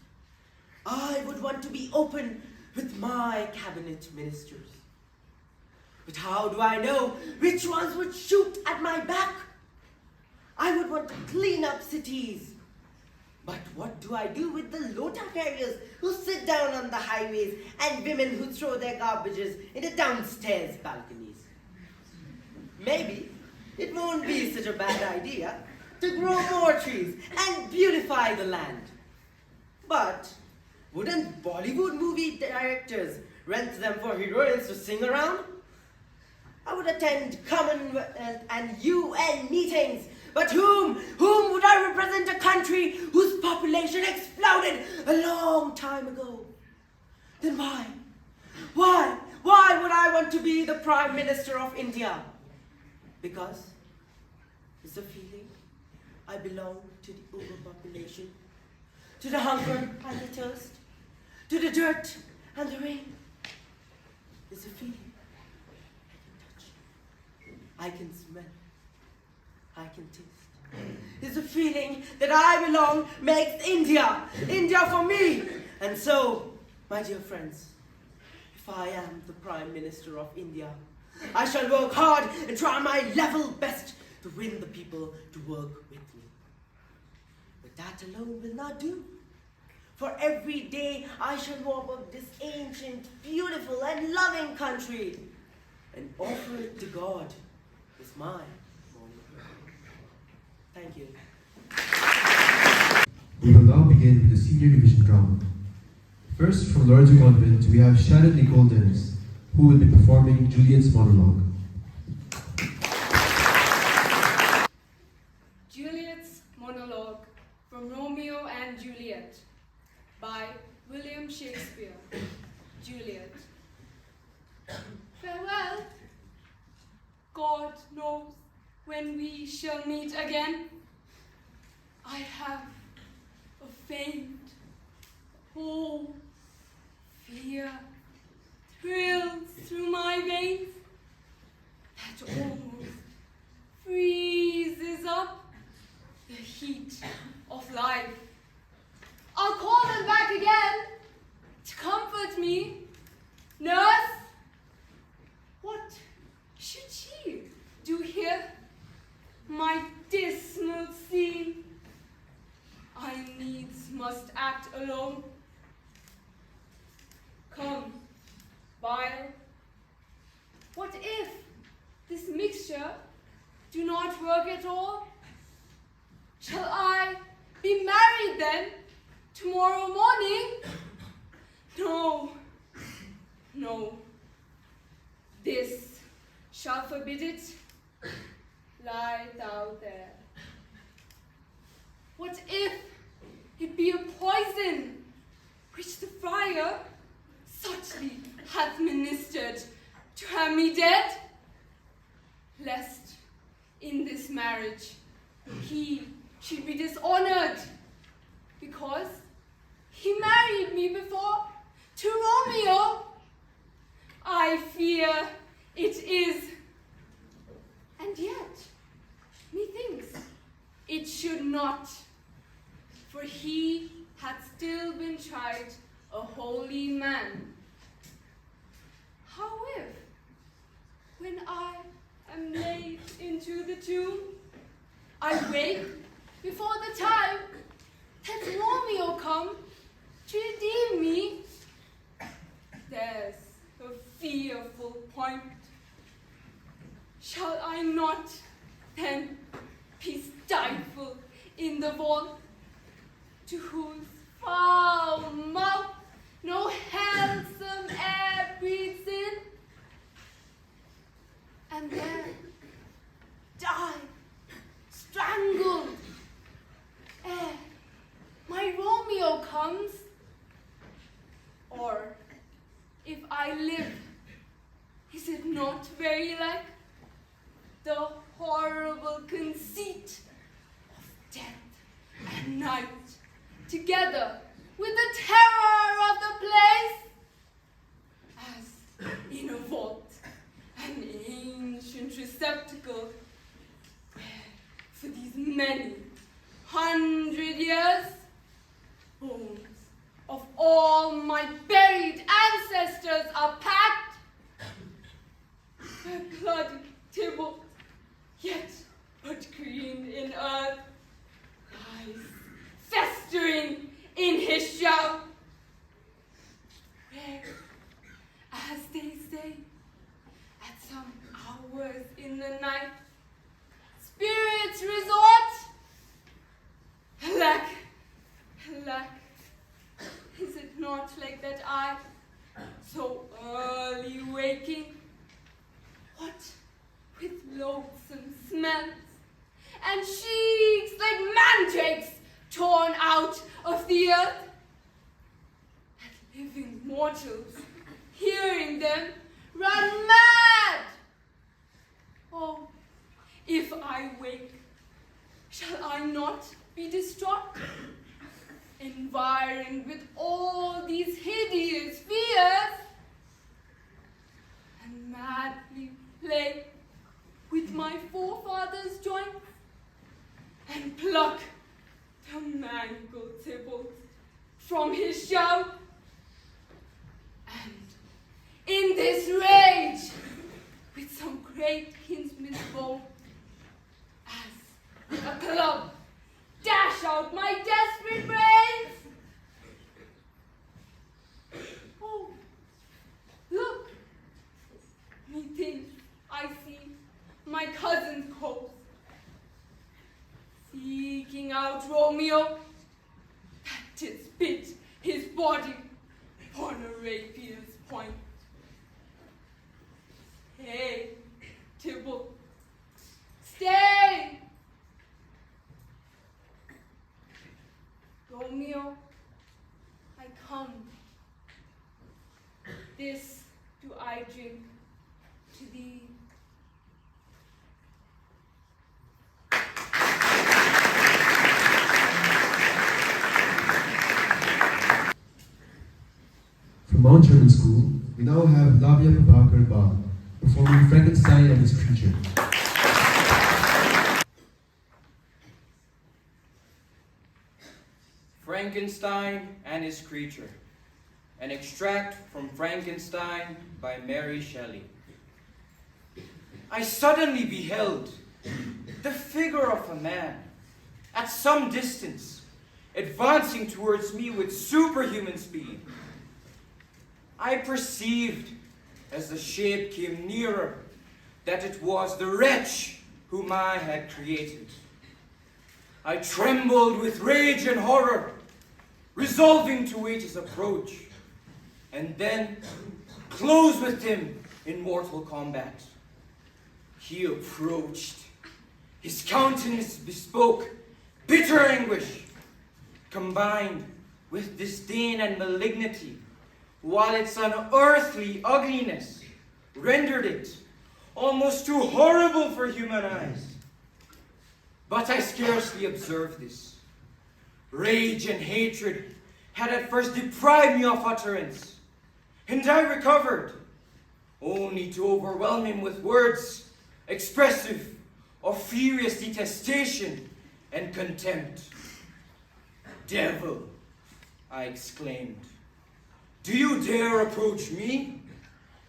Speaker 9: I would want to be open with my cabinet ministers. But how do I know which ones would shoot at my back? I would want to clean up cities. But what do I do with the lota carriers who sit down on the highways and women who throw their garbages in the downstairs balconies? Maybe it won't be such a bad idea to grow more trees and beautify the land. But wouldn't Bollywood movie directors rent them for heroines to sing around? I would attend Commonwealth and UN meetings. But whom would I represent a country whose population exploded a long time ago? Then why would I want to be the Prime Minister of India? Because it's the feeling I belong to the overpopulation, to the hunger and the thirst, to the dirt and the rain. It's a feeling I can touch, I can smell, I can taste. It's a feeling that I belong makes India for me. And so, my dear friends, if I am the Prime Minister of India, I shall work hard and try my level best to win the people to work with me. But that alone will not do. For every day I shall warm up this ancient, beautiful, and loving country and offer it to God as my morning. Thank you.
Speaker 4: We will now begin with the Senior Division drama. First, from Lawrence Convent, we have Shannon Nicole Dennis, who will be performing Juliet's monologue.
Speaker 10: Juliet's monologue from Romeo and Juliet by William Shakespeare. Juliet. Farewell. God knows when we shall meet again. I have a faint, cold fear thrills through my veins that almost freezes up the heat of life. I'll call them back again to comfort me. Nurse, what should she do here? My dismal No. Come, bile. What if this mixture do not work at all? Shall I be married then tomorrow morning? No, no. This shall forbid it. Lie thou there. What if it be a poison which the friar subtly hath ministered to have me dead? Lest in this marriage he should be dishonored, because he married me before to Romeo. I fear it is. And yet, methinks it should not, for he had still been tried a holy man. How if, when I am laid into the tomb, I wake before the time that Romeo come to redeem me? There's a fearful point. Shall I not then be stifled in the vault, to whose foul mouth no handsome air breathes in, and there die strangled ere my Romeo comes? Or if I live, is it not very like the horrible conceit of death and night, together with the terror of the place, as in a vault, an ancient receptacle, where for these many 100 years, bones of all my buried ancestors are packed, where bloody Tybalt, yet but green in earth, lies festering in his shroud, where, as they say, at some hours in the night, spirits resort. Alack, alack, is it not like that I, so early waking, what with loathsome smells, and cheeks like mandrakes torn out of the earth, and living mortals, hearing them, run mad? Oh, if I wake, shall I not be distraught, environed with all these hideous fears, and madly play with my forefathers' joints, and pluck the mangled Tybalt from his shout, and in this rage, with some great kinsman's bow, as with a club, dash out my desperate brains. Oh, look, methinks I see my cousin's corpse, seeking out Romeo, that did spit his body upon a rapier's point. Stay, Tybalt, stay! Romeo, I come. This do I drink to thee.
Speaker 4: From Mount German School, we now have Lavia Prabhakar Ba performing Frankenstein and his creature.
Speaker 11: Frankenstein and His Creature, an extract from Frankenstein by Mary Shelley. I suddenly beheld the figure of a man at some distance advancing towards me with superhuman speed. I perceived, as the shape came nearer, that it was the wretch whom I had created. I trembled with rage and horror, resolving to wait his approach, and then close with him in mortal combat. He approached. His countenance bespoke bitter anguish, combined with disdain and malignity, while its unearthly ugliness rendered it almost too horrible for human eyes. But I scarcely observed this. Rage and hatred had at first deprived me of utterance, and I recovered, only to overwhelm him with words expressive of furious detestation and contempt. "Devil," I exclaimed, "do you dare approach me?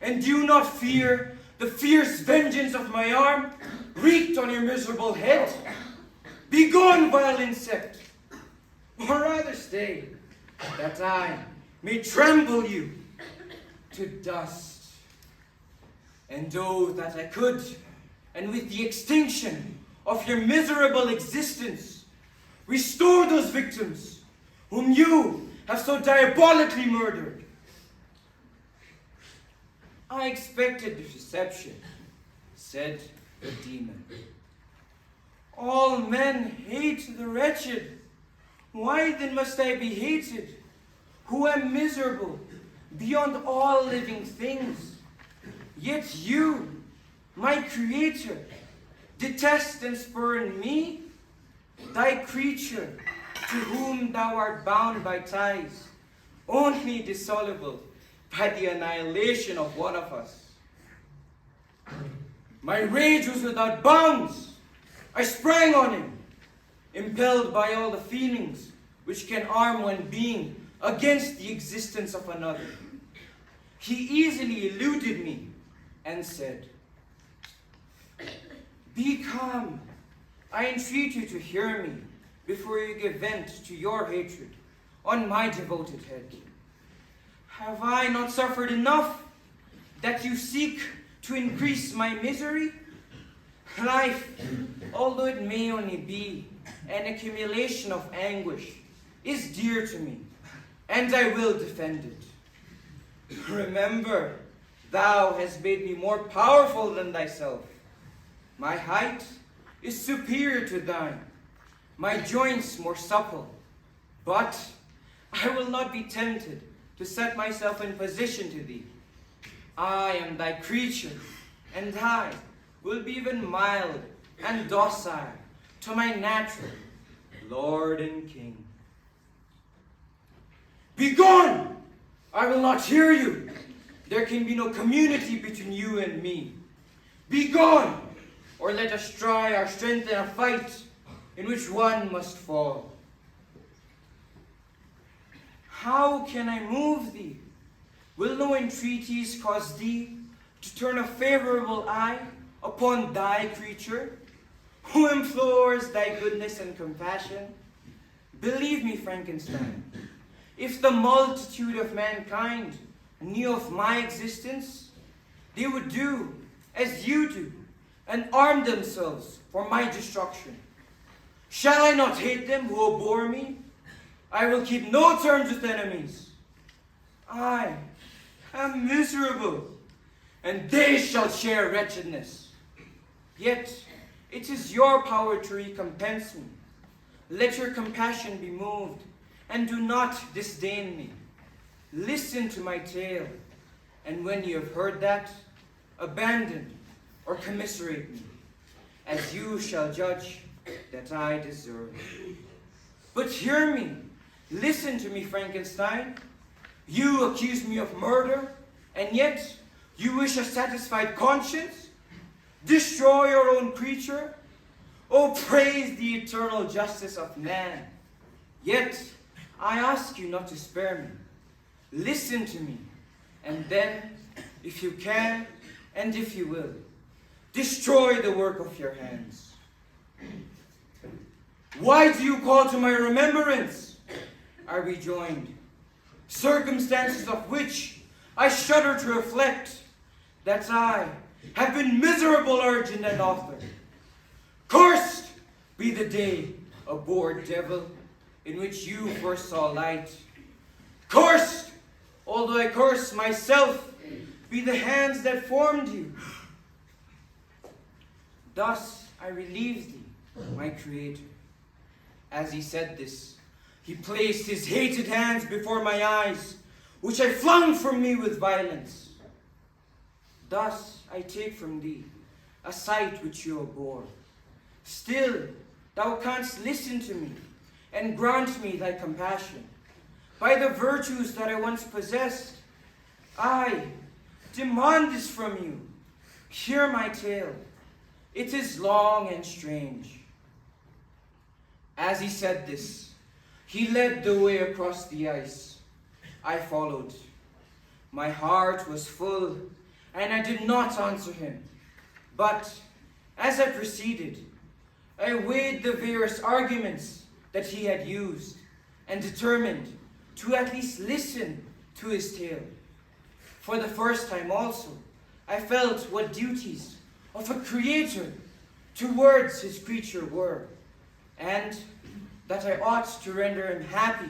Speaker 11: And do you not fear the fierce vengeance of my arm wreaked on your miserable head? Begone, vile insect! Or rather stay, that I may trample you to dust. And oh, that I could, and with the extinction of your miserable existence, restore those victims whom you have so diabolically murdered." "I expected this reception," said the demon. "All men hate the wretched. Why then must I be hated, who am miserable beyond all living things? Yet you, my creator, detest and spurn me, thy creature, to whom thou art bound by ties, only dissoluble by the annihilation of one of us." My rage was without bounds. I sprang on him, impelled by all the feelings which can arm one being against the existence of another. He easily eluded me and said, "Be calm. I entreat you to hear me before you give vent to your hatred on my devoted head. Have I not suffered enough that you seek to increase my misery? Life, although it may only be an accumulation of anguish, is dear to me, and I will defend it. Remember, thou hast made me more powerful than thyself. My height is superior to thine, my joints more supple, but I will not be tempted to set myself in position to thee. I am thy creature, and I will be even mild and docile to my natural Lord and King." "Begone! I will not hear you. There can be no community between you and me. Begone, or let us try our strength in a fight in which one must fall." "How can I move thee? Will no entreaties cause thee to turn a favorable eye upon thy creature, who implores thy goodness and compassion? Believe me, Frankenstein, if the multitude of mankind knew of my existence, they would do as you do and arm themselves for my destruction. Shall I not hate them who abhor me? I will keep no terms with enemies. I am miserable, and they shall share wretchedness. Yet it is your power to recompense me. Let your compassion be moved, and do not disdain me. Listen to my tale, and when you have heard that, abandon or commiserate me, as you shall judge that I deserve. But hear me, listen to me, Frankenstein. You accuse me of murder, and yet you wish a satisfied conscience? Destroy your own creature? Oh, praise the eternal justice of man. Yet I ask you not to spare me. Listen to me, and then, if you can, and if you will, destroy the work of your hands. Why do you call to my remembrance I rejoined, circumstances of which I shudder to reflect, that I have been miserable urgent and author. Cursed be the day, abhorred devil, in which you first saw light. Cursed, although I curse myself, be the hands that formed you. Thus I relieved thee, my Creator. As he said this, he placed his hated hands before my eyes, which I flung from me with violence. Thus I take from thee a sight which you abhor. Still thou canst listen to me, and grant me thy compassion. By the virtues that I once possessed, I demand this from you. Hear my tale. It is long and strange. As he said this, he led the way across the ice. I followed. My heart was full, and I did not answer him. But as I proceeded, I weighed the various arguments that he had used and determined to at least listen to his tale. For the first time also, I felt what duties of a creator towards his creature were, and that I ought to render him happy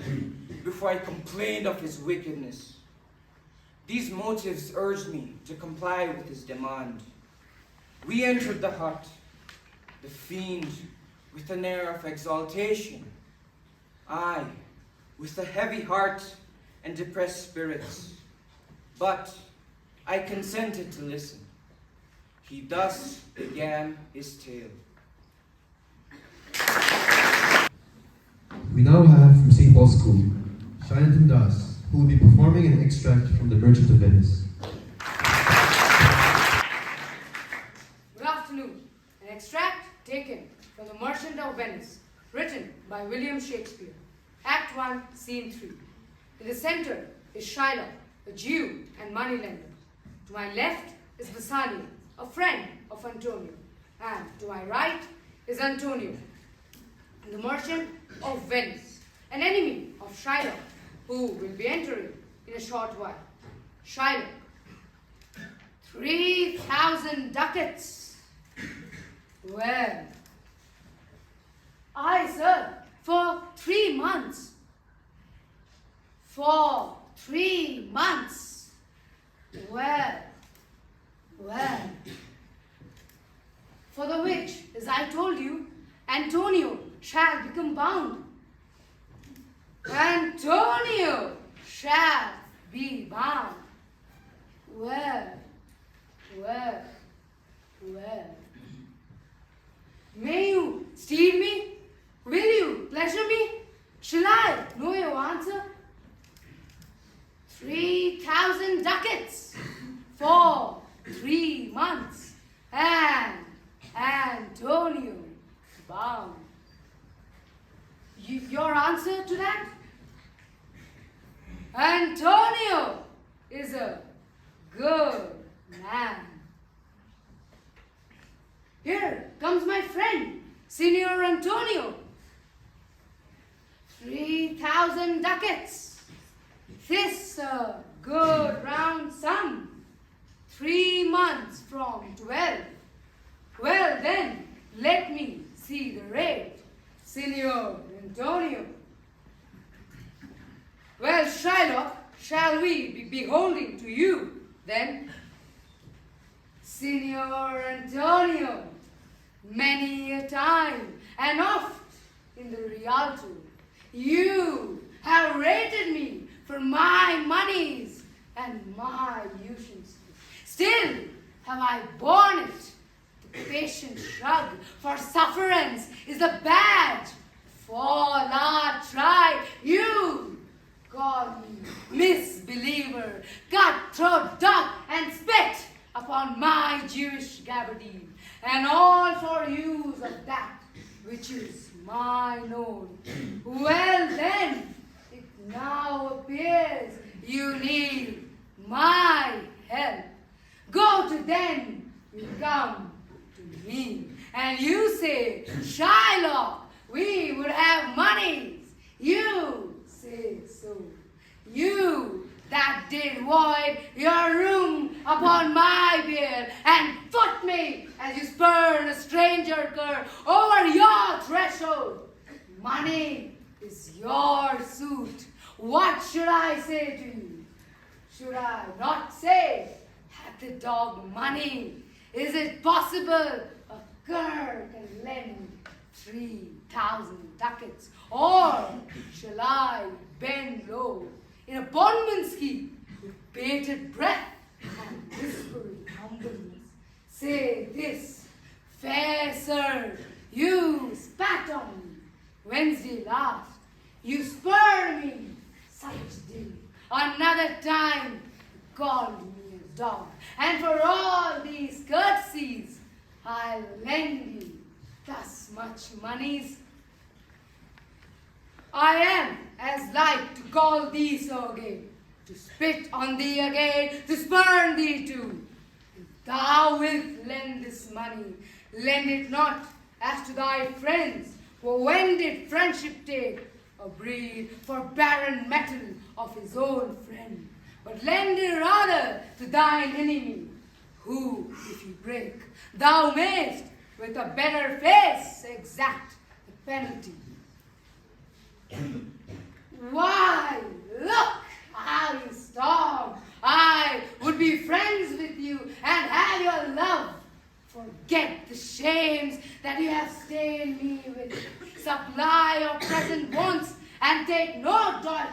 Speaker 11: before I complained of his wickedness. These motives urged me to comply with his demand. We entered the hut, the fiend with an air of exaltation, I with a heavy heart and depressed spirits. But I consented to listen. He thus began his tale.
Speaker 4: We now have from St. Paul's School, Shailantan Das, who will be performing an extract from The Merchant of Venice.
Speaker 12: Good afternoon. An extract taken from The Merchant of Venice, written by William Shakespeare. Act 1, Scene 3. In the center is Shylock, a Jew and moneylender. To my left is Bassanio, a friend of Antonio. And to my right is Antonio, the merchant of Venice, an enemy of Shylock, who will be entering in a short while. Shylock, 3,000 ducats. Well, aye, sir, for 3 months. For 3 months. Well. For the which, as I told you, Antonio shall become bound. Antonio shall be bound. Well. May you steal me? Will you pleasure me? Shall I know your answer? 3,000 ducats for 3 months, and Antonio bound. Your answer to that? Antonio is a good man. Here comes my friend, Signor Antonio. 3,000 ducats. This a good round sum. 3 months from 12. Well then, let me see the rate, Signor Antonio. Well, Shylock, shall we be beholding to you, then? Signor Antonio, many a time and oft in the Rialto, you have rated me for my monies and my usages. Still have I borne it. The patient shrug for sufferance is the badge. For not try, you call me misbeliever, cutthroat dog, and spit upon my Jewish gabardine, and all for use of that which is mine own. Well then, it now appears you need my help. Go to then, you come to me, and you say, Shylock, we would have monies. You say so. You that did void your room upon my bier and foot me as you spurn a stranger cur over your threshold. Money is your suit. What should I say to you? Should I not say, had the dog money? Is it possible a cur can lend 3,000 ducats? Or shall I bend low in a bondman's keep with bated breath and whispering humbleness? Say this, fair sir, you spat on me Wednesday last. You spurred me such day. Another time you called me a dog. And for all these courtesies, I'll lend you thus much monies. I am as like to call thee so again, to spit on thee again, to spurn thee too. If thou wilt lend this money, lend it not as to thy friends, for when did friendship take a breed for barren metal of his own friend, but lend it rather to thine enemy, who, if he break, thou mayst with a better face exact the penalty. Why, look how you storm. I would be friends with you and have your love. Forget the shames that you have stained me with. Supply your present wants and take no thought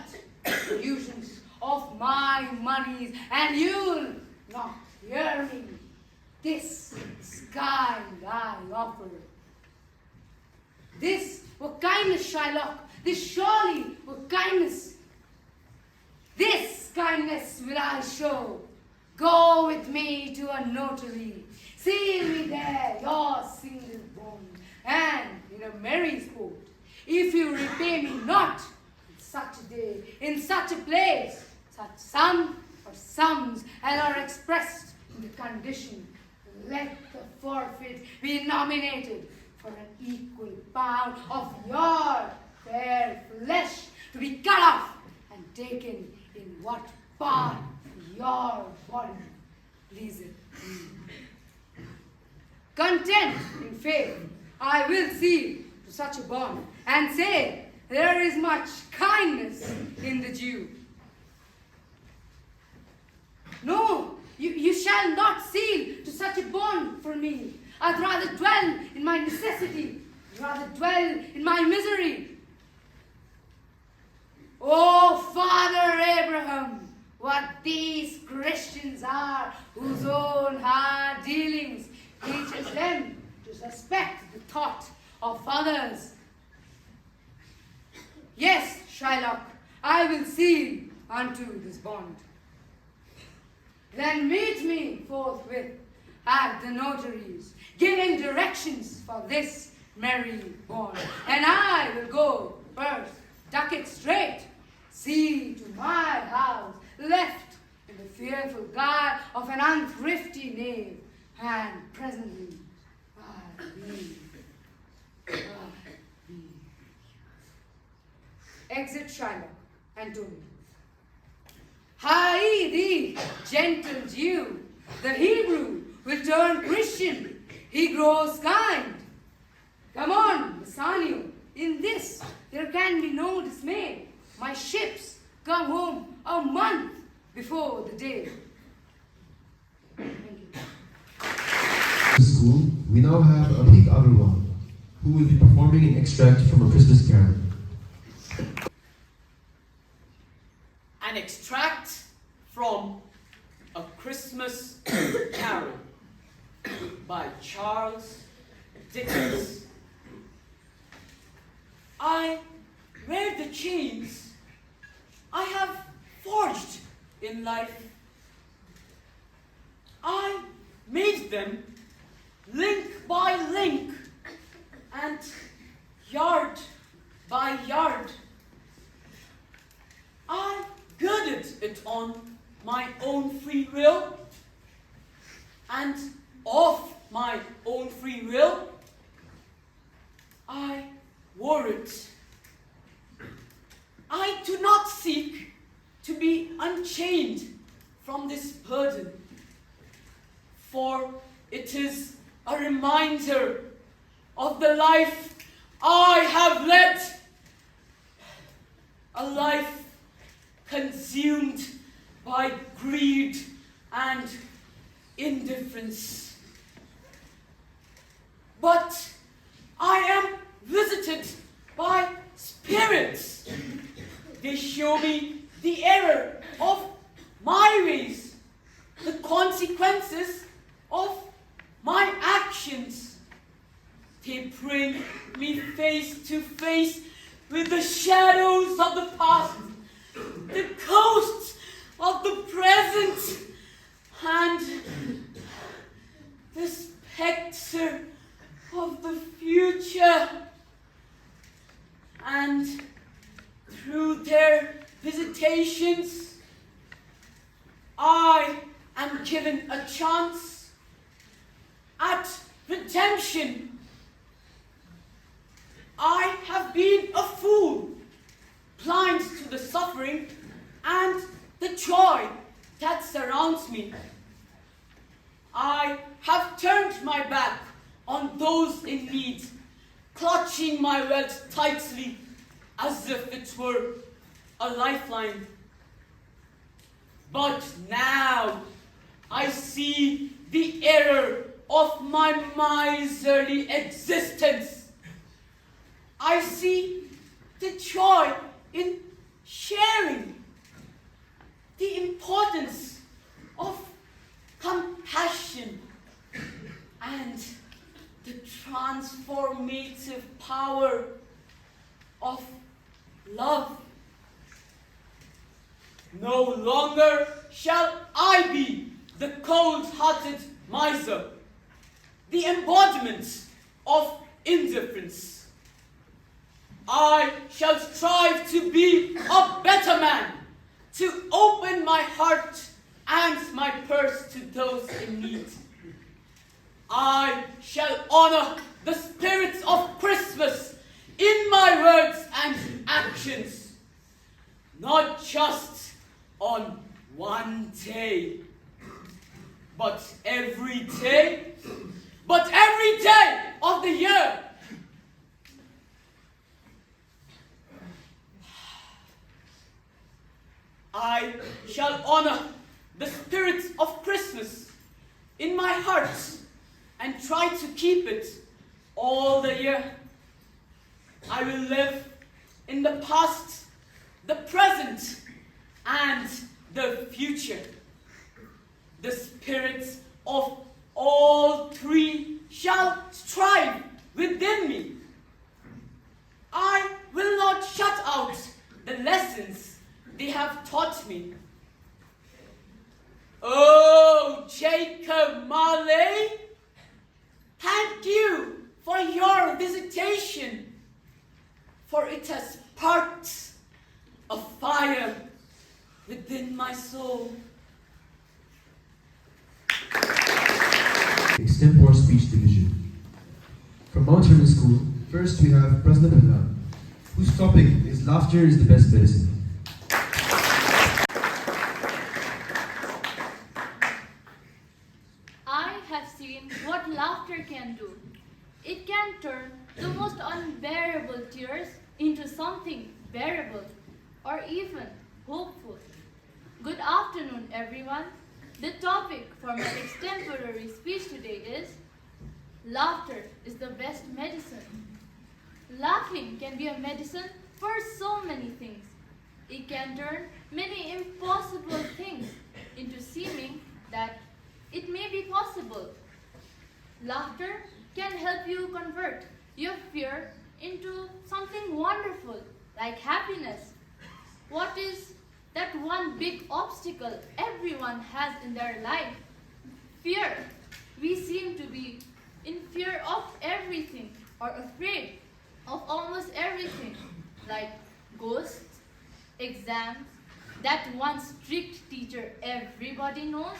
Speaker 12: illusions of my monies, and you'll not hear me. This is kind I offer. This were kindness, Shylock. This surely were kindness. This kindness will I show. Go with me to a notary. Seal me there your single bond, and in a merry sport, if you repay me not in such a day, in such a place, such sum or sums as are expressed in the condition, let the forfeit be nominated for an equal pound of your fair flesh to be cut off and taken in what part your body pleaseth me. Content in faith, I will seal to such a bond, and say there is much kindness in the Jew. No, you shall not seal to such a bond for me. I'd rather dwell in my necessity, rather dwell in my misery. Oh, Father Abraham, what these Christians are, whose own hard dealings teaches them to suspect the thought of others. Yes, Shylock, I will seal unto this bond. Then meet me forthwith at the notary's, giving directions for this merry bond, and I will go first, duck it straight, see to my house, left in the fearful guard of an unthrifty knave, and presently I'll be. Exit Shylock, Antonio. Hi thee, gentle Jew, the Hebrew will turn Christian, he grows kind. Come on, Bassanio, in this there can be no dismay. My ships come home a month before the day. Thank you.
Speaker 4: School, we now have Abhik Agarwal, who will be performing an extract from a Christmas carol.
Speaker 1: An extract from A Christmas Carol by Charles Dickens. I wear the chains I have forged in life. I made them link by link and yard by yard. I girded it on my own free will, and of my own free will, I wore it.
Speaker 8: I do not seek to be unchained from this burden, for it is a reminder of the life I have led, a life consumed by greed and indifference. But I am visited by spirits. They show me the error of my ways, the consequences of my actions. They bring me face to face with the shadows of the past, the ghosts of the present, and the spectre of the future. And through their visitations, I am given a chance at redemption. I have been a fool, blind to the suffering and the joy that surrounds me. I have turned my back on those in need, clutching my wealth tightly as if it were a lifeline. But now I see the error of my miserly existence. I see the joy in sharing, the importance of compassion, and the transformative power of love. No longer shall I be the cold-hearted miser, the embodiment of indifference. I shall strive to be a better man, to open my heart and my purse to those in need. I shall honor the spirits of Christmas in my words and actions, not just on one day, but every day of the year. I shall honor the spirit of Christmas in my heart and try to keep it all the year. I will live in the past, the present, and the future. The spirits of all three shall strive within me. I will not shut out the lessons they have taught me. Oh, Jacob Marley, thank you for your visitation, for it has sparked a fire within my soul.
Speaker 4: Extempore Speech Division. From Mount Hermon School, first we have Prasna Pilla, whose topic is Laughter is the Best Medicine.
Speaker 13: I have seen what laughter can do. It can turn the most unbearable tears into something bearable or even hopeful. Good afternoon, everyone. The topic for my extemporary speech today is Laughter is the best medicine. Laughing can be a medicine for so many things. It can turn many impossible things into seeming that it may be possible. Laughter can help you convert your fear into something wonderful, like happiness. What is that one big obstacle everyone has in their life? Fear. We seem to be in fear of everything or afraid of almost everything, like ghosts, exams, that one strict teacher everybody knows,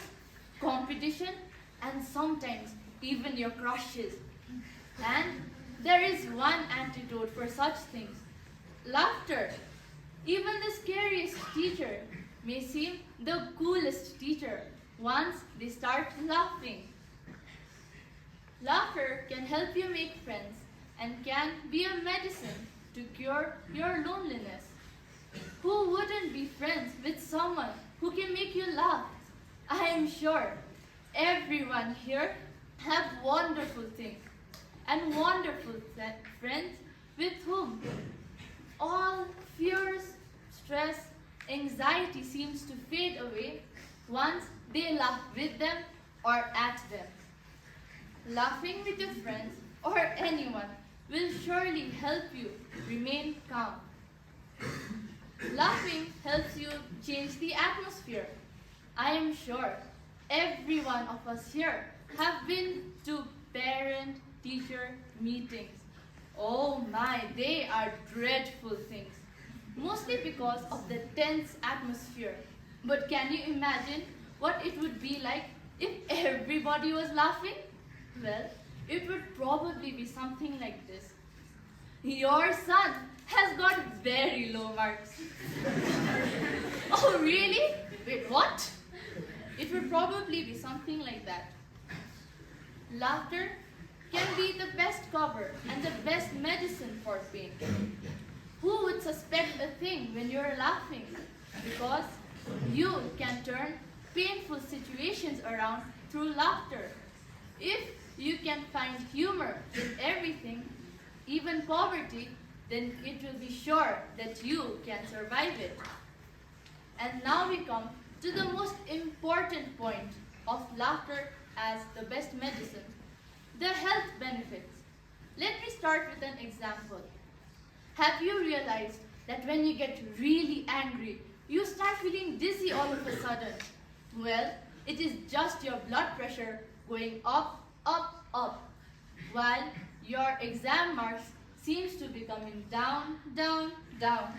Speaker 13: competition, and sometimes even your crushes. And there is one antidote for such things: laughter. Even the scariest teacher may seem the coolest teacher once they start laughing. Laughter can help you make friends and can be a medicine to cure your loneliness. Who wouldn't be friends with someone who can make you laugh? I am sure everyone here have wonderful things and wonderful friends with whom all fears, stress, anxiety seems to fade away once they laugh with them or at them. Laughing with your friends or anyone will surely help you remain calm. Laughing helps you change the atmosphere. I am sure every one of us here have been to parent-teacher meetings. Oh my, they are dreadful things. Mostly because of the tense atmosphere. But can you imagine what it would be like if everybody was laughing? Well, it would probably be something like this. Your son has got very low marks. Oh, really? Wait, what? It would probably be something like that. Laughter can be the best cover and the best medicine for pain. Who would suspect a thing when you're laughing? Because you can turn painful situations around through laughter. If you can find humor in everything, even poverty, then it will be sure that you can survive it. And now we come to the most important point of laughter as the best medicine, the health benefits. Let me start with an example. Have you realized that when you get really angry, you start feeling dizzy all of a sudden? Well, it is just your blood pressure going up, up, up, while your exam marks seems to be coming down, down, down.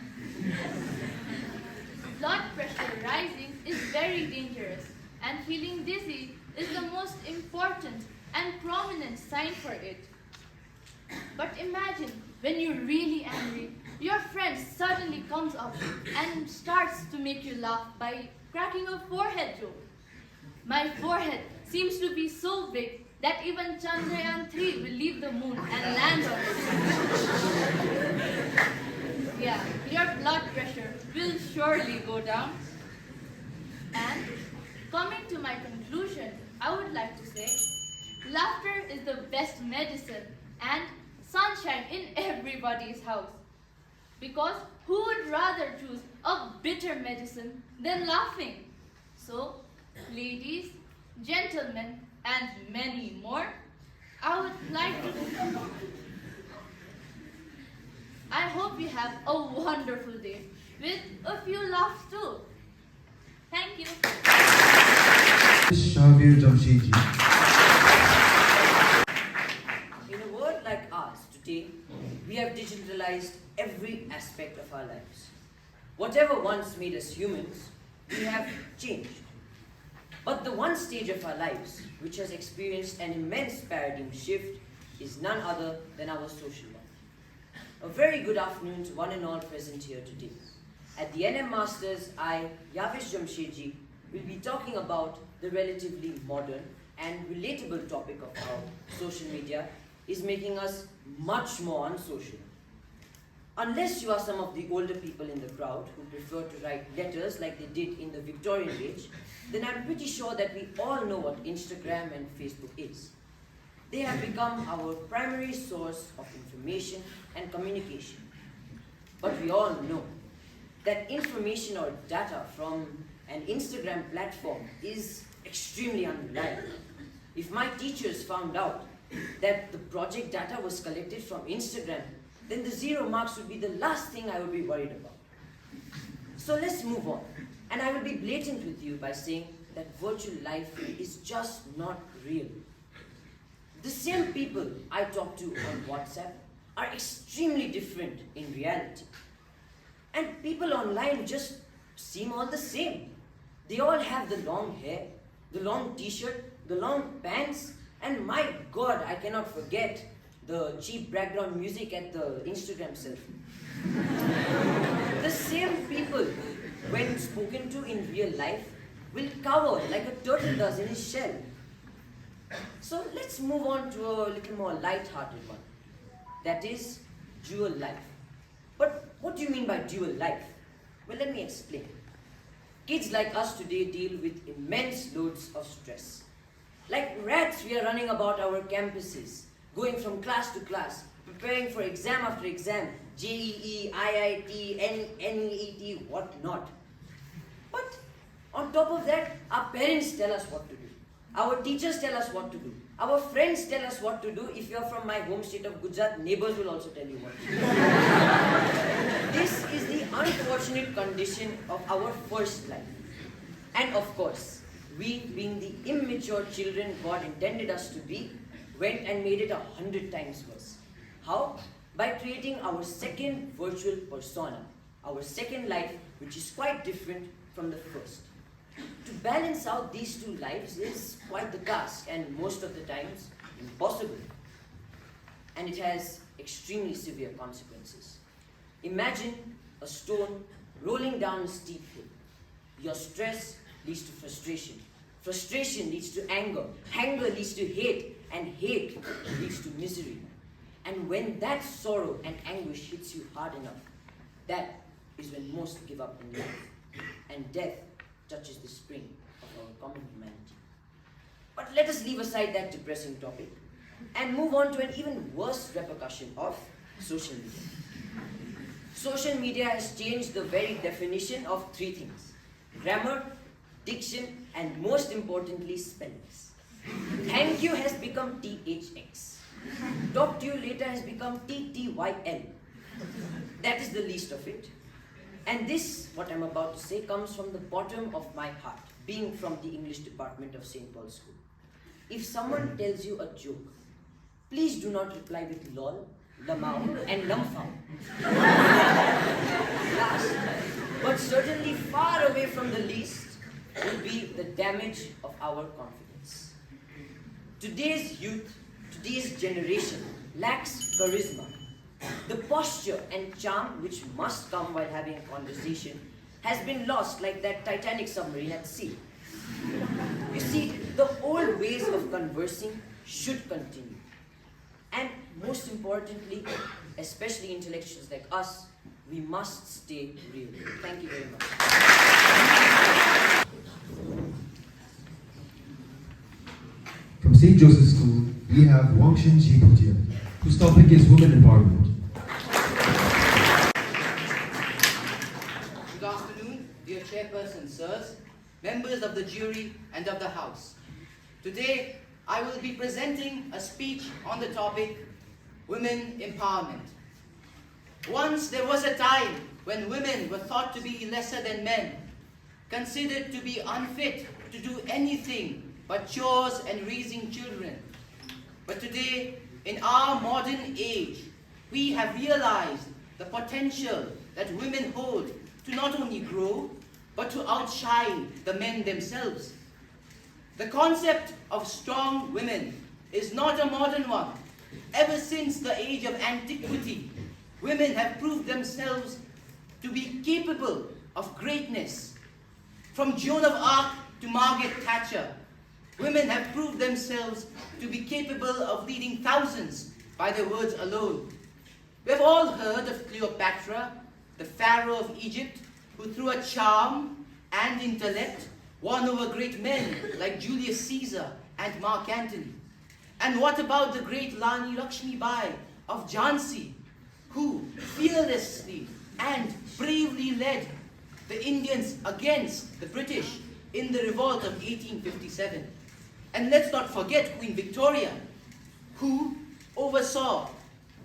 Speaker 13: Blood pressure rising is very dangerous, and feeling dizzy is the most important and prominent sign for it. But imagine when you're really angry, your friend suddenly comes up and starts to make you laugh by cracking a forehead joke. My forehead seems to be so big that even Chandrayaan 3 will leave the moon and land on it. Yeah, your blood pressure will surely go down. And coming to my conclusion, I would like to say, laughter is the best medicine and sunshine in everybody's house. Because who would rather choose a bitter medicine than laughing? So, ladies, gentlemen, and many more, I would like to... I hope you have a wonderful day with a few laughs too. Thank you.
Speaker 4: Shavir Jamshedji.
Speaker 9: In a world like ours today, we have digitalized every aspect of our lives. Whatever once made us humans, we have changed. But the one stage of our lives which has experienced an immense paradigm shift is none other than our social life. A very good afternoon to one and all present here today. At the NM Masters, I, Yavish Jamshedji, will be talking about the relatively modern and relatable topic of how social media is making us much more unsocial. Unless you are some of the older people in the crowd who prefer to write letters like they did in the Victorian age, then I'm pretty sure that we all know what Instagram and Facebook is. They have become our primary source of information and communication. But we all know that information or data from an Instagram platform is extremely unreliable. If my teachers found out that the project data was collected from Instagram, then the 0 marks would be the last thing I would be worried about. So let's move on. And I will be blatant with you by saying that virtual life is just not real. The same people I talk to on WhatsApp are extremely different in reality. And people online just seem all the same. They all have the long hair, the long t-shirt, the long pants, and my God, I cannot forget the cheap background music at the Instagram selfie. The same people, when spoken to in real life, will cower like a turtle does in his shell. So let's move on to a little more light-hearted one. That is dual life. But what do you mean by dual life? Well, let me explain. Kids like us today deal with immense loads of stress. Like rats, we are running about our campuses, going from class to class, preparing for exam after exam, JEE, IIT, NEET, whatnot. But on top of that, our parents tell us what to do. Our teachers tell us what to do. Our friends tell us what to do. If you're from my home state of Gujarat, neighbors will also tell you what to do. This is the unfortunate condition of our first life. And of course, we, being the immature children God intended us to be, went and made it 100 times worse. How? By creating our second virtual persona, our second life, which is quite different from the first. To balance out these two lives is quite the task, and most of the times impossible. And it has extremely severe consequences. Imagine a stone rolling down a steep hill. Your stress leads to frustration. Frustration leads to anger. Anger leads to hate. And hate leads to misery. And when that sorrow and anguish hits you hard enough, that is when most give up in life. And death touches the spring of our common humanity. But let us leave aside that depressing topic and move on to an even worse repercussion of social media. Social media has changed the very definition of three things: grammar, diction, and most importantly, spellings. Thank you has become THX. Talk to you later has become TTYL. That is the least of it. And this, what I'm about to say, comes from the bottom of my heart, being from the English department of St. Paul's School. If someone tells you a joke, please do not reply with lol, lamau, and lumfau. Last, but certainly far away from the least, will be the damage of our confidence. Today's youth, today's generation lacks charisma. The posture and charm which must come while having a conversation has been lost like that Titanic submarine at sea. You see, the old ways of conversing should continue. And most importantly, especially intellectuals like us, we must stay real. Thank you very much.
Speaker 4: From St. Joseph's School, we have Wangshin Ji Bhutia, whose topic is Women Empowerment.
Speaker 14: Good afternoon, dear chairperson, sirs, members of the jury and of the house. Today, I will be presenting a speech on the topic, Women Empowerment. Once there was a time when women were thought to be lesser than men, considered to be unfit to do anything but chores and raising children. But today, in our modern age, we have realized the potential that women hold to not only grow, but to outshine the men themselves. The concept of strong women is not a modern one. Ever since the age of antiquity, women have proved themselves to be capable of greatness. From Joan of Arc to Margaret Thatcher, women have proved themselves to be capable of leading thousands by their words alone. We've all heard of Cleopatra, the Pharaoh of Egypt, who through a charm and intellect won over great men like Julius Caesar and Mark Antony. And what about the great Rani Lakshmi Bai of Jhansi, who fearlessly and bravely led the Indians against the British in the revolt of 1857. And let's not forget Queen Victoria, who oversaw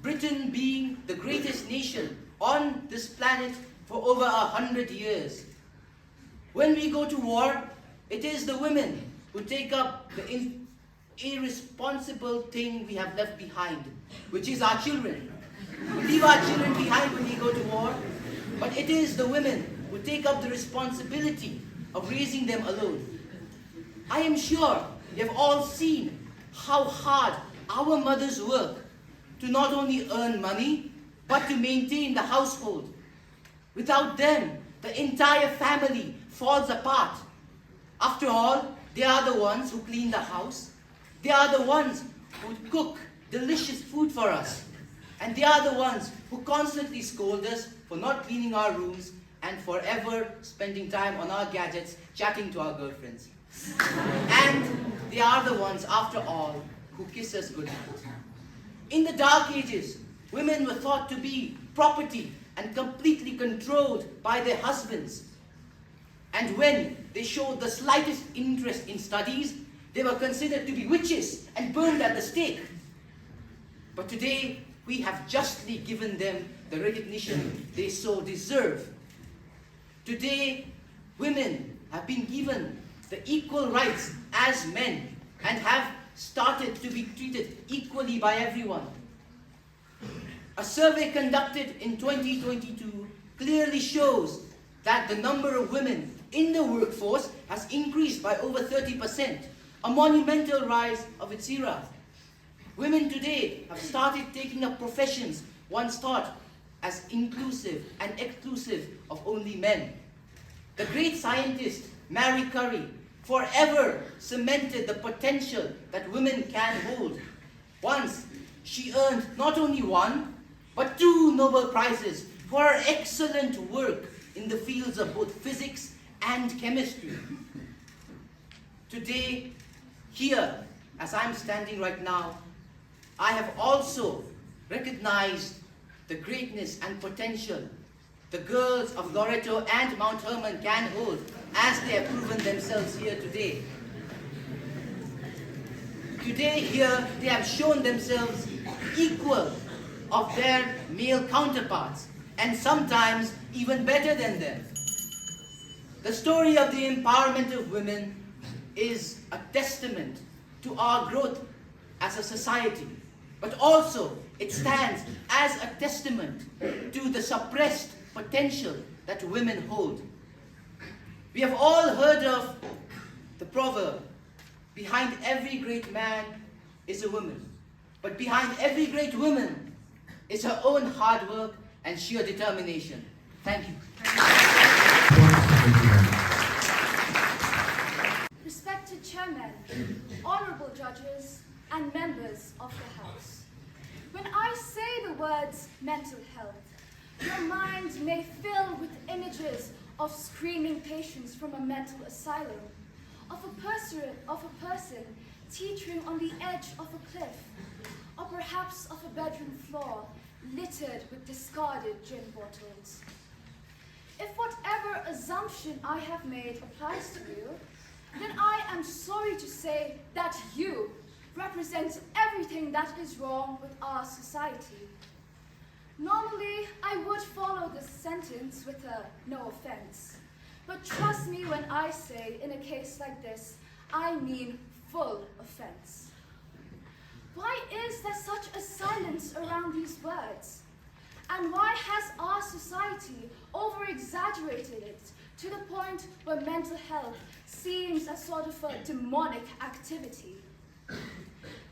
Speaker 14: Britain being the greatest nation on this planet for over 100 years. When we go to war, it is the women who take up the irresponsible thing we have left behind, which is our children. We leave our children behind when we go to war, but it is the women who take up the responsibility of raising them alone. I am sure you have all seen how hard our mothers work to not only earn money, but to maintain the household. Without them, the entire family falls apart. After all, they are the ones who clean the house. They are the ones who cook delicious food for us. And they are the ones who constantly scold us for not cleaning our rooms and forever spending time on our gadgets chatting to our girlfriends. And they are the ones, after all, who kiss us goodnight. In the Dark Ages, women were thought to be property and completely controlled by their husbands. And when they showed the slightest interest in studies, they were considered to be witches and burned at the stake. But today, we have justly given them the recognition they so deserve. Today, women have been given the equal rights as men and have started to be treated equally by everyone. A survey conducted in 2022 clearly shows that the number of women in the workforce has increased by over 30%, a monumental rise of its era. Women today have started taking up professions once thought as inclusive and exclusive of only men. The great scientist Marie Curie forever cemented the potential that women can hold. Once, she earned not only one, but 2 Nobel Prizes for her excellent work in the fields of both physics and chemistry. Today, here, as I'm standing right now, I have also recognized the greatness and potential the girls of Loreto and Mount Hermon can hold as they have proven themselves here today. Today here, they have shown themselves equal of their male counterparts, and sometimes even better than them. The story of the empowerment of women is a testament to our growth as a society, but also it stands as a testament to the suppressed potential that women hold. We have all heard of the proverb, behind every great man is a woman, but behind every great woman is her own hard work and sheer determination. Thank you.
Speaker 7: Respected chairman, honorable judges, and members of the House. When I say the words mental health, your mind may fill with images of screaming patients from a mental asylum, of a person teetering on the edge of a cliff, or perhaps of a bedroom floor littered with discarded gin bottles. If whatever assumption I have made applies to you, then I am sorry to say that you represent everything that is wrong with our society. Normally, I would follow this sentence with a no offense. But trust me when I say, in a case like this, I mean full offense. Why is there such a silence around these words? And why has our society over-exaggerated it to the point where mental health seems a sort of a demonic activity?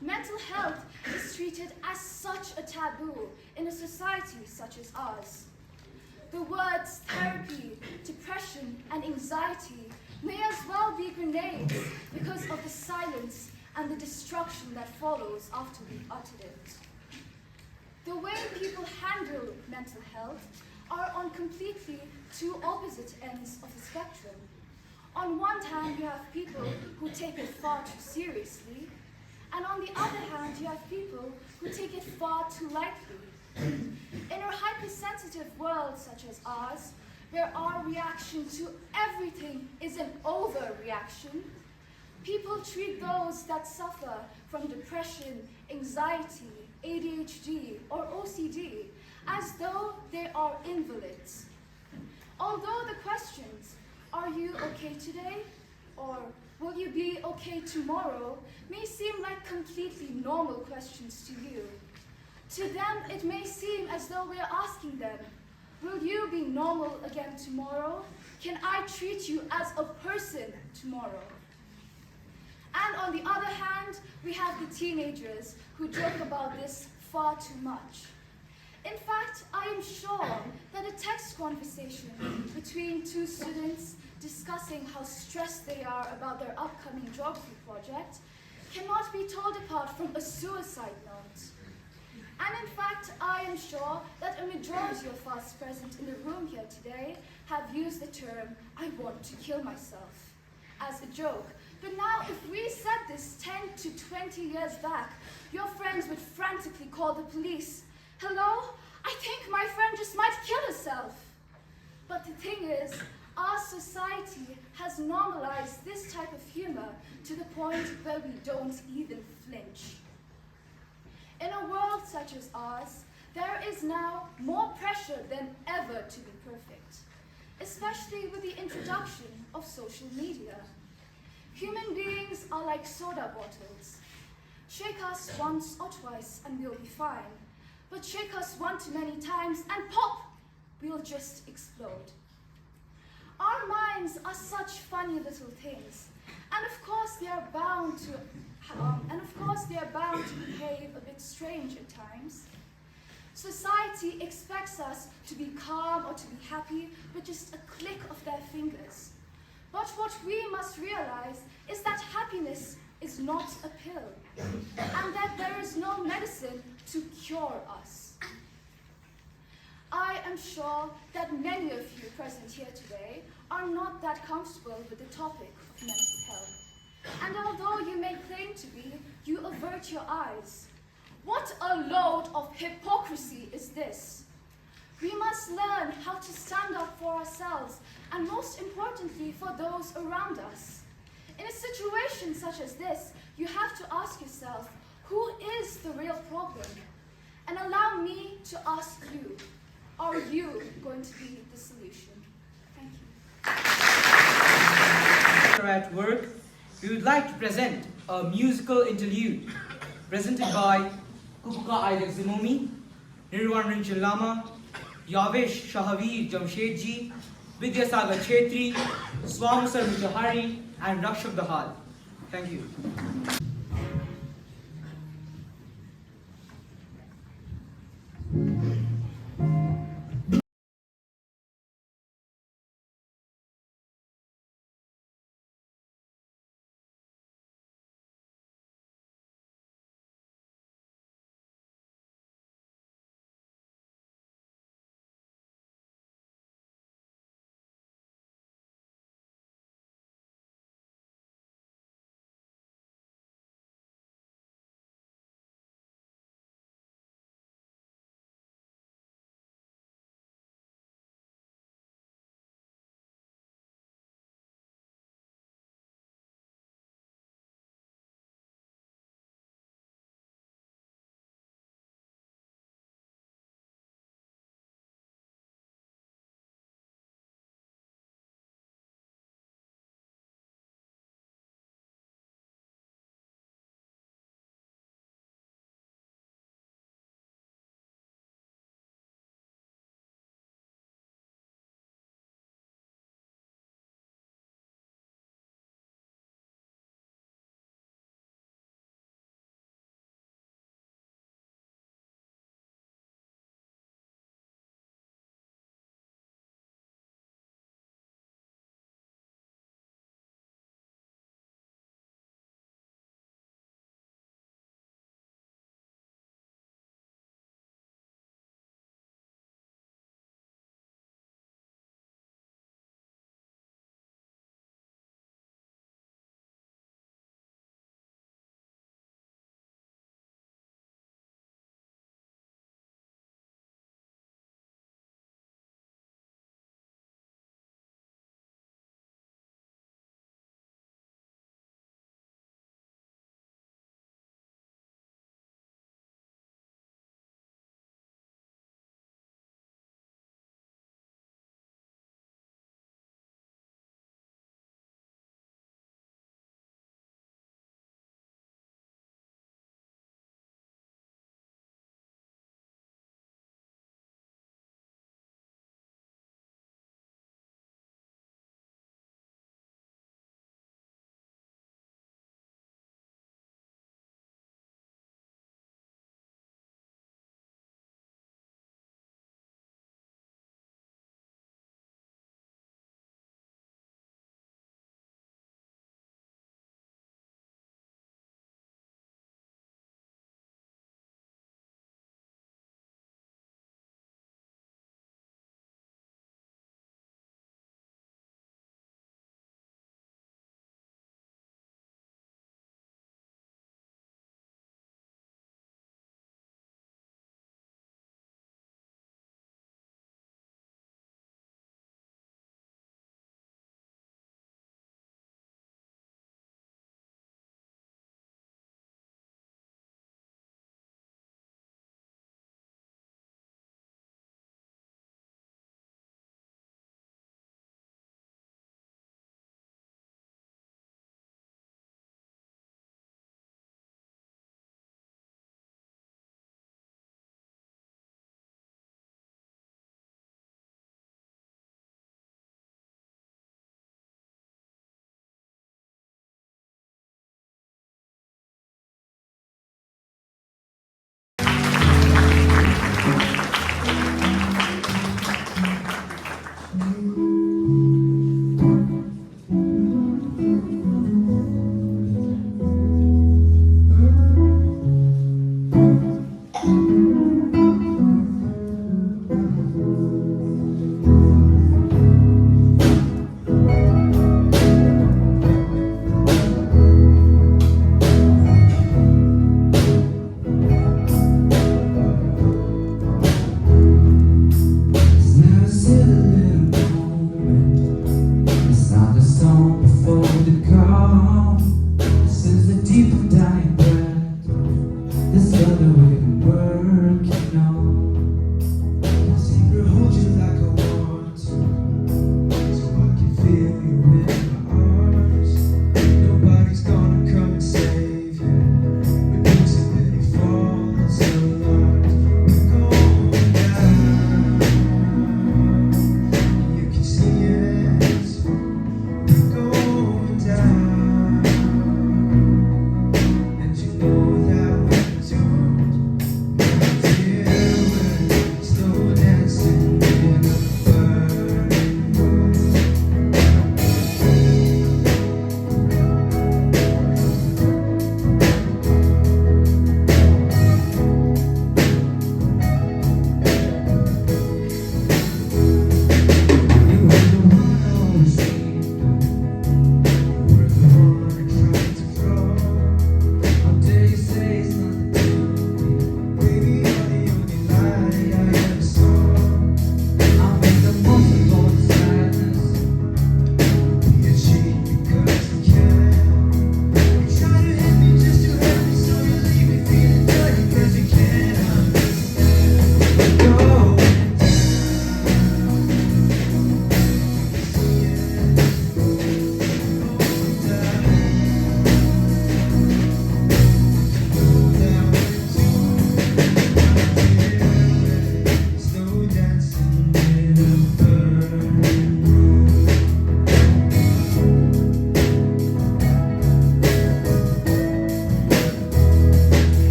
Speaker 7: Mental health is treated as such a taboo in a society such as ours. The words therapy, depression, and anxiety may as well be grenades because of the silence and the destruction that follows after we uttered it. The way people handle mental health are on completely 2 opposite ends of the spectrum. On one hand, you have people who take it far too seriously, and on the other hand, you have people who take it far too lightly. In a hypersensitive world such as ours, where our reaction to everything is an overreaction, people treat those that suffer from depression, anxiety, ADHD, or OCD as though they are invalids. Although the questions, are you okay today? Or will you be okay tomorrow, may seem like completely normal questions to you. To them, it may seem as though we are asking them, will you be normal again tomorrow? Can I treat you as a person tomorrow? And on the other hand, we have the teenagers who joke about this far too much.
Speaker 15: In fact, I am sure that a text conversation between two students discussing how stressed they are about their upcoming geography project cannot be told apart from a suicide note. And in fact, I am sure that a majority of us present in the room here today have used the term, "I want to kill myself," as a joke. But now, if we said this 10 to 20 years back, your friends would frantically call the police. "Hello? I think my friend just might kill herself." But the thing is, our society has normalized this type of humor to the point where we don't even flinch. In a world such as ours, there is now more pressure than ever to be perfect, especially with the introduction of social media. Human beings are like soda bottles. Shake us once or twice and we'll be fine, but shake us one too many times and pop, we'll just explode. Our minds are such funny little things, and of course they are bound to behave a bit strange at times. Society expects us to be calm or to be happy with just a click of their fingers. But what we must realize is that happiness is not a pill, and that there is no medicine to cure us. I am sure that many of you present here today are not that comfortable with the topic of mental health. And although you may claim to be, you avert your eyes. What a load of hypocrisy is this? We must learn how to stand up for ourselves, and most importantly, for those around us. In a situation such as this, you have to ask yourself, who is the real problem? And allow me to ask you, are you going to be the solution? Thank you.
Speaker 1: At work, we would like to present a musical interlude presented by Kupuka Isaac Zimomi, Nirwan Rinchal Lama, Yavesh Shahavir Jamshedji, Vidyasagar Chetri, Swamusar Mujahari, and Rakshak Dahal. Thank you.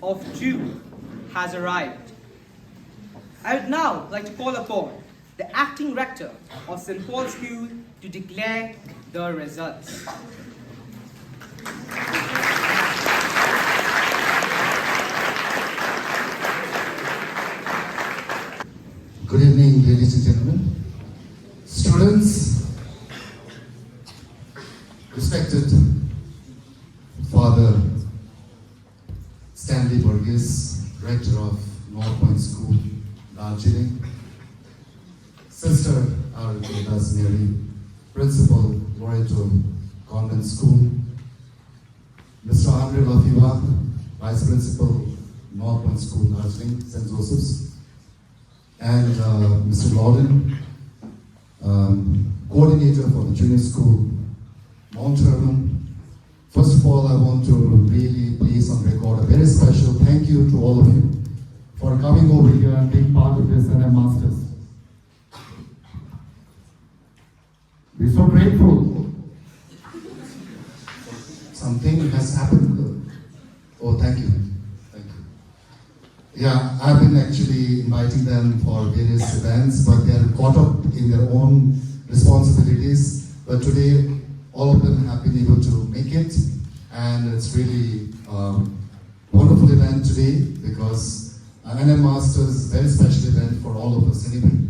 Speaker 1: of truth has arrived. I would now like to call upon the acting rector of St. Paul's School to declare the results.
Speaker 16: Good evening, ladies and gentlemen. Students, respected Father Stanley Burgess, Rector of North Point School, Darjeeling, Sister Arvidas Mary, Principal, Loreto Convent School, Mr. Andre Lafiva, Vice Principal, North Point School, Darjeeling, St. Joseph's, and Mr. Lawden, Coordinator for the Junior School, Mount Hermon. First of all, I want to really place on record a very special thank you to all of you for coming over here and being part of this NM Masters. We're so grateful. Something has happened. Oh, thank you. Thank you. Yeah, I've been actually inviting them for various events, but they're caught up in their own responsibilities. But today, all of them have been able to make it, and it's really a wonderful event today because NM Masters is a very special event for all of us anyway.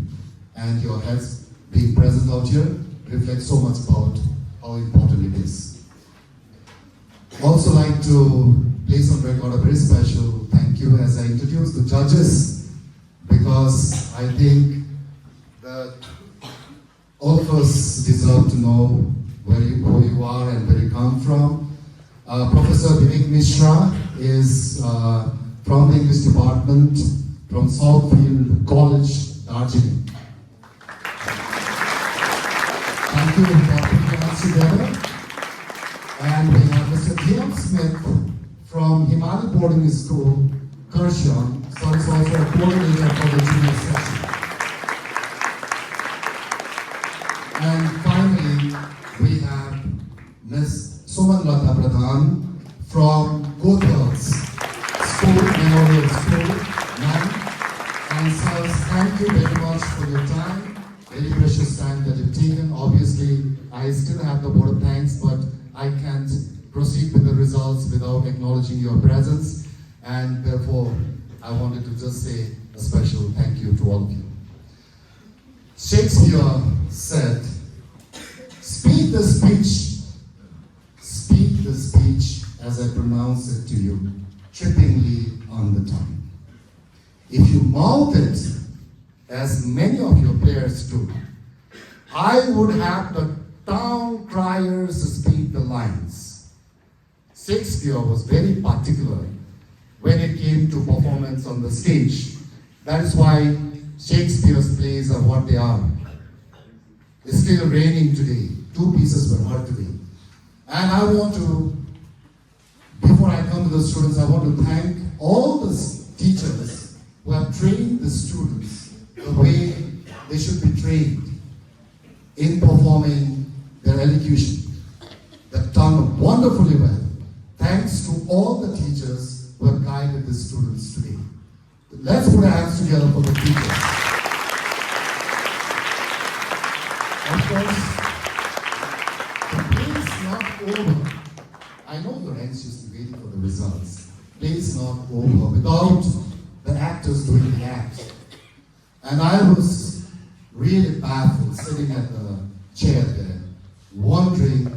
Speaker 16: And your heads being present out here reflects so much about how important it is. Also like to place on record a very special thank you as I introduce the judges, because I think that all of us deserve to know who you are and where you come from. Professor Vivek Mishra is from the English department from Southfield College, Darjeeling. Thank you for putting us together. And we have Mr. James Smith from Himalayan Boarding School, Kershon, so he's also a coordinator for the junior section. And finally, we have Ms. Sumanlata Pradhan from Gothals School, Memorial School, ma'am. And sirs, thank you very much for your time, very precious time that you've taken. Obviously, I still have the word of thanks, but I can't proceed with the results without acknowledging your presence, and therefore I wanted to just say a special thank you to all of you. Shakespeare said, speak the speech as I pronounce it to you, trippingly on the tongue. If you mouth it, as many of your players do, I would have the town criers speak the lines. Shakespeare was very particular when it came to performance on the stage. That is why Shakespeare's plays are what they are. It's still raining today. 2 pieces were heard today. And I want to, before I come to the students, I want to thank all the teachers who have trained the students the way they should be trained in performing their elocution. They've done wonderfully well. Thanks to all the teachers who have guided the students today. Let's put our hands together for the teachers. Of course, the play is not over. I know you're anxiously waiting for the results. Play is not over without the actors doing the act. And I was really baffled sitting at the chair there, wondering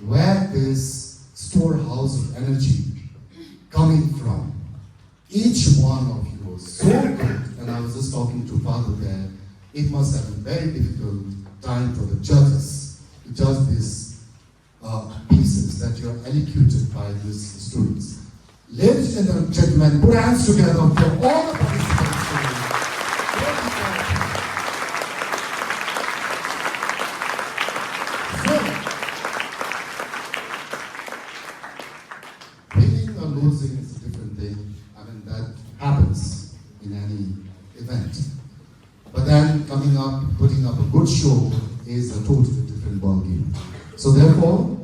Speaker 16: where this storehouse of energy coming from. Each one of you was so good, and I was just talking to Father there, it must have been very difficult time for the judges to judge these pieces that you are elocuted by these students. Ladies and gentlemen, put hands together for all the participants today. Winning or losing is a different thing. I mean, that happens in any event. But then coming up, putting up a good show is a totally different ballgame. So therefore,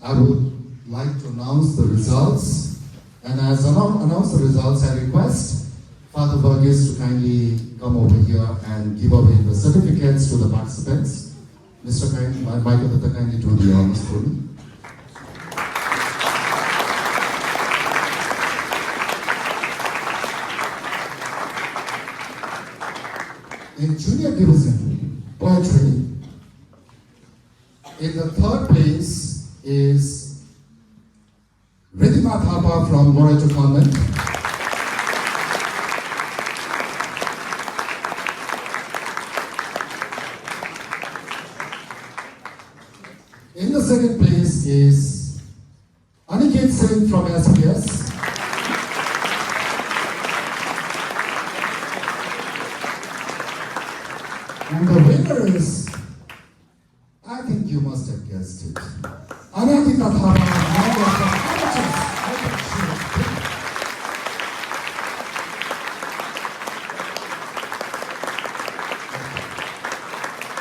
Speaker 16: I would like to announce the results And as announce the results, I request Father Burgess to kindly come over here and give away the certificates to the participants. Mr. Michael Dutta, kindly do the honors for me. In junior division, poetry, in the third place is Ridhima Thapa from Moreto Convent. In the second place is Aniket Singh from SPS. And the winner is, I think you must have guessed it, Anandita Thapa.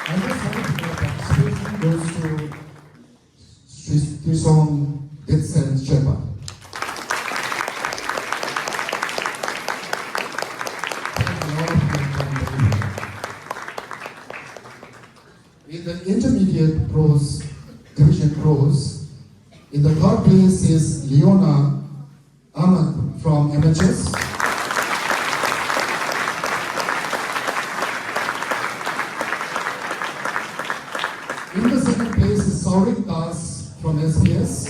Speaker 16: I just wanted to know that participation goes to Trisong Ditsen Shepa. In the intermediate prose, division prose, in the third place is Leona Ahmed from MHS. In the second place is Saurik Das from SPS.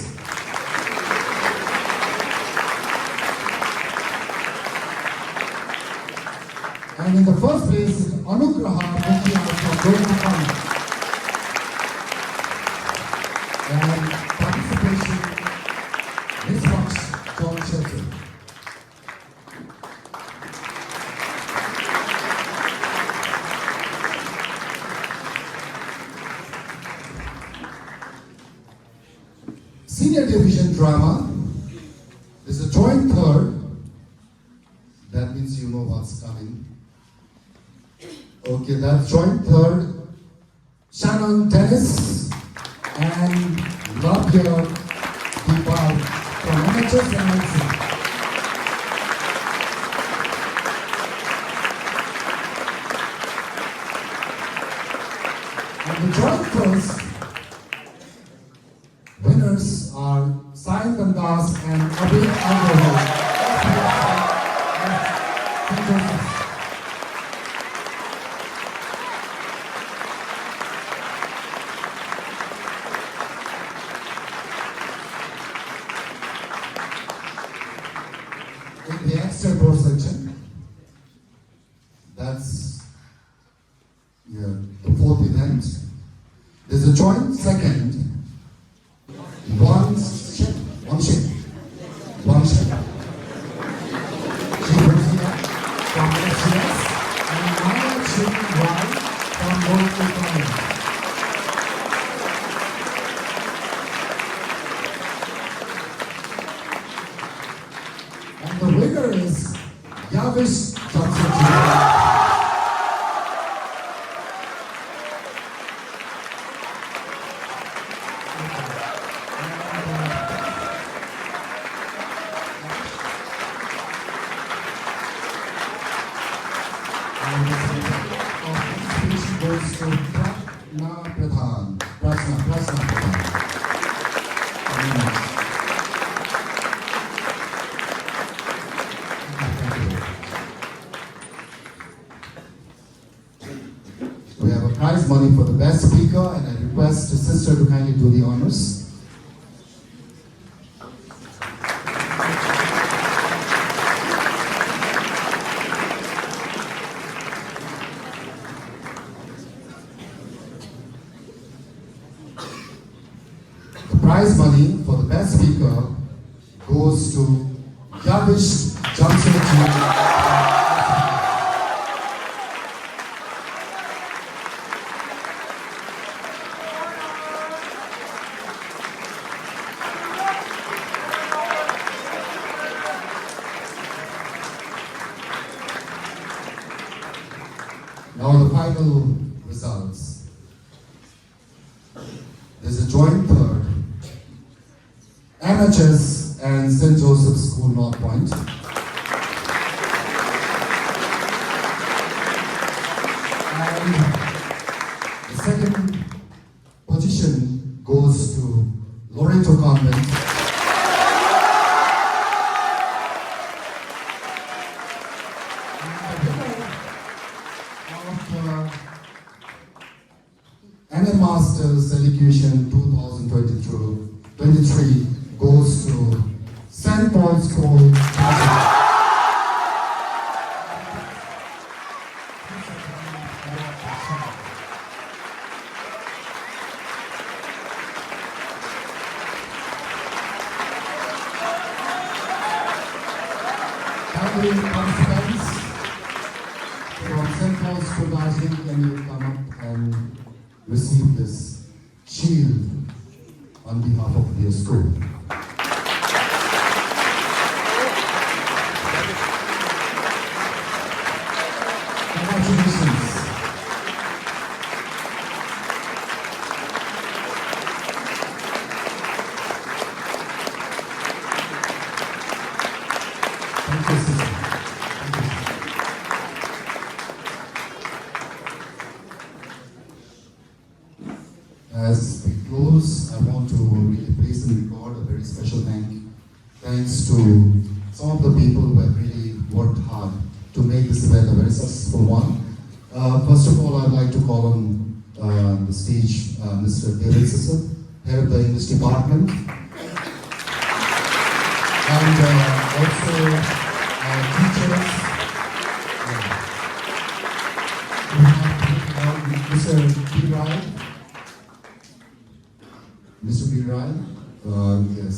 Speaker 16: And in the first place is Anugraha Mukhya from Drama College. And participation, Miss Fox, John Shetty. Senior Division Drama, there's a joint third. That means you know what's coming. Okay, that's joint third. Shannon Dennis and Rabia Deepal from NHS and NC. And the joint first winners are Sai Kandas and Abhi Agarwal. In the external section, that's the fourth event. There's a joint second. One ship. She was here from HCS and Maya Chin Rai from Moreto College. And the winner is Yavish Johnson. We have a prize money for the best speaker, and I request the sister to kindly do the honors. The prize money for the best speaker goes to Yavish Johnson. Now the final results. There's a joint third. MHS and and St. Joseph's School, North Point. And the second position goes to Loreto Convent. And Masters Elocution 2023 goes to St. Paul's School. Family participants from St. Paul's School, Darjeeling, can you come up and receive this shield on behalf of their school? Congratulations. Thank you, sister. As we close, I want to really place and record a very special thanks to some of the people who have really worked hard to make this event a very successful one. First of all, I'd like to call on the stage Mr. David Sisser, head of the English department, and also teachers. We have Mr. B. Ryan. Mr. B. Ryan, yes,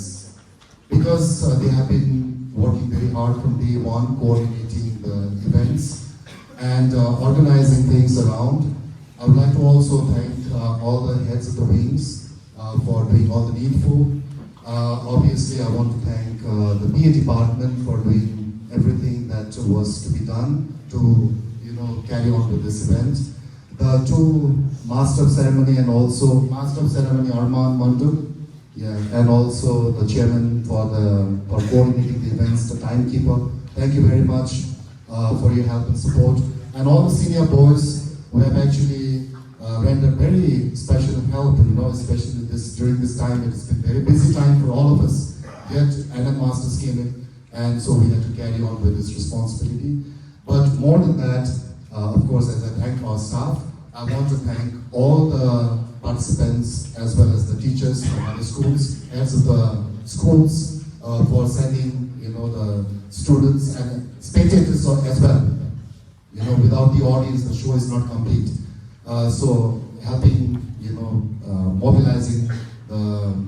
Speaker 16: because they have been working very hard from day one, coordinating the events and organizing things around. I would like to also thank all the heads of the wings for doing all the needful. Obviously, I want to thank the PA department for doing everything that was to be done to, carry on with this event. The two Master of Ceremony and also Master of Ceremony Arman Mandu, and also the chairman for coordinating the events, the timekeeper. Thank you very much for your help and support, and all the senior boys who have actually rendered very special help. Especially during this time, it's been a very busy time for all of us. Yet NM Masters came in, and so we had to carry on with this responsibility. But more than that, of course, as I thank our staff, I want to thank all the participants as well as the teachers from other schools, heads of the schools, for sending, the students and spectators as well. Without the audience, the show is not complete. So helping, mobilizing the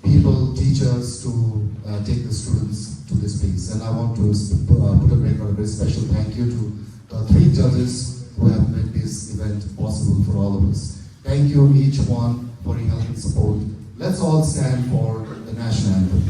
Speaker 16: people, teachers to take the students to this place. And I want to put a very special thank you to the 3 judges who have made this event possible for all of us. Thank you each one for your help and support. Let's all stand for the national anthem.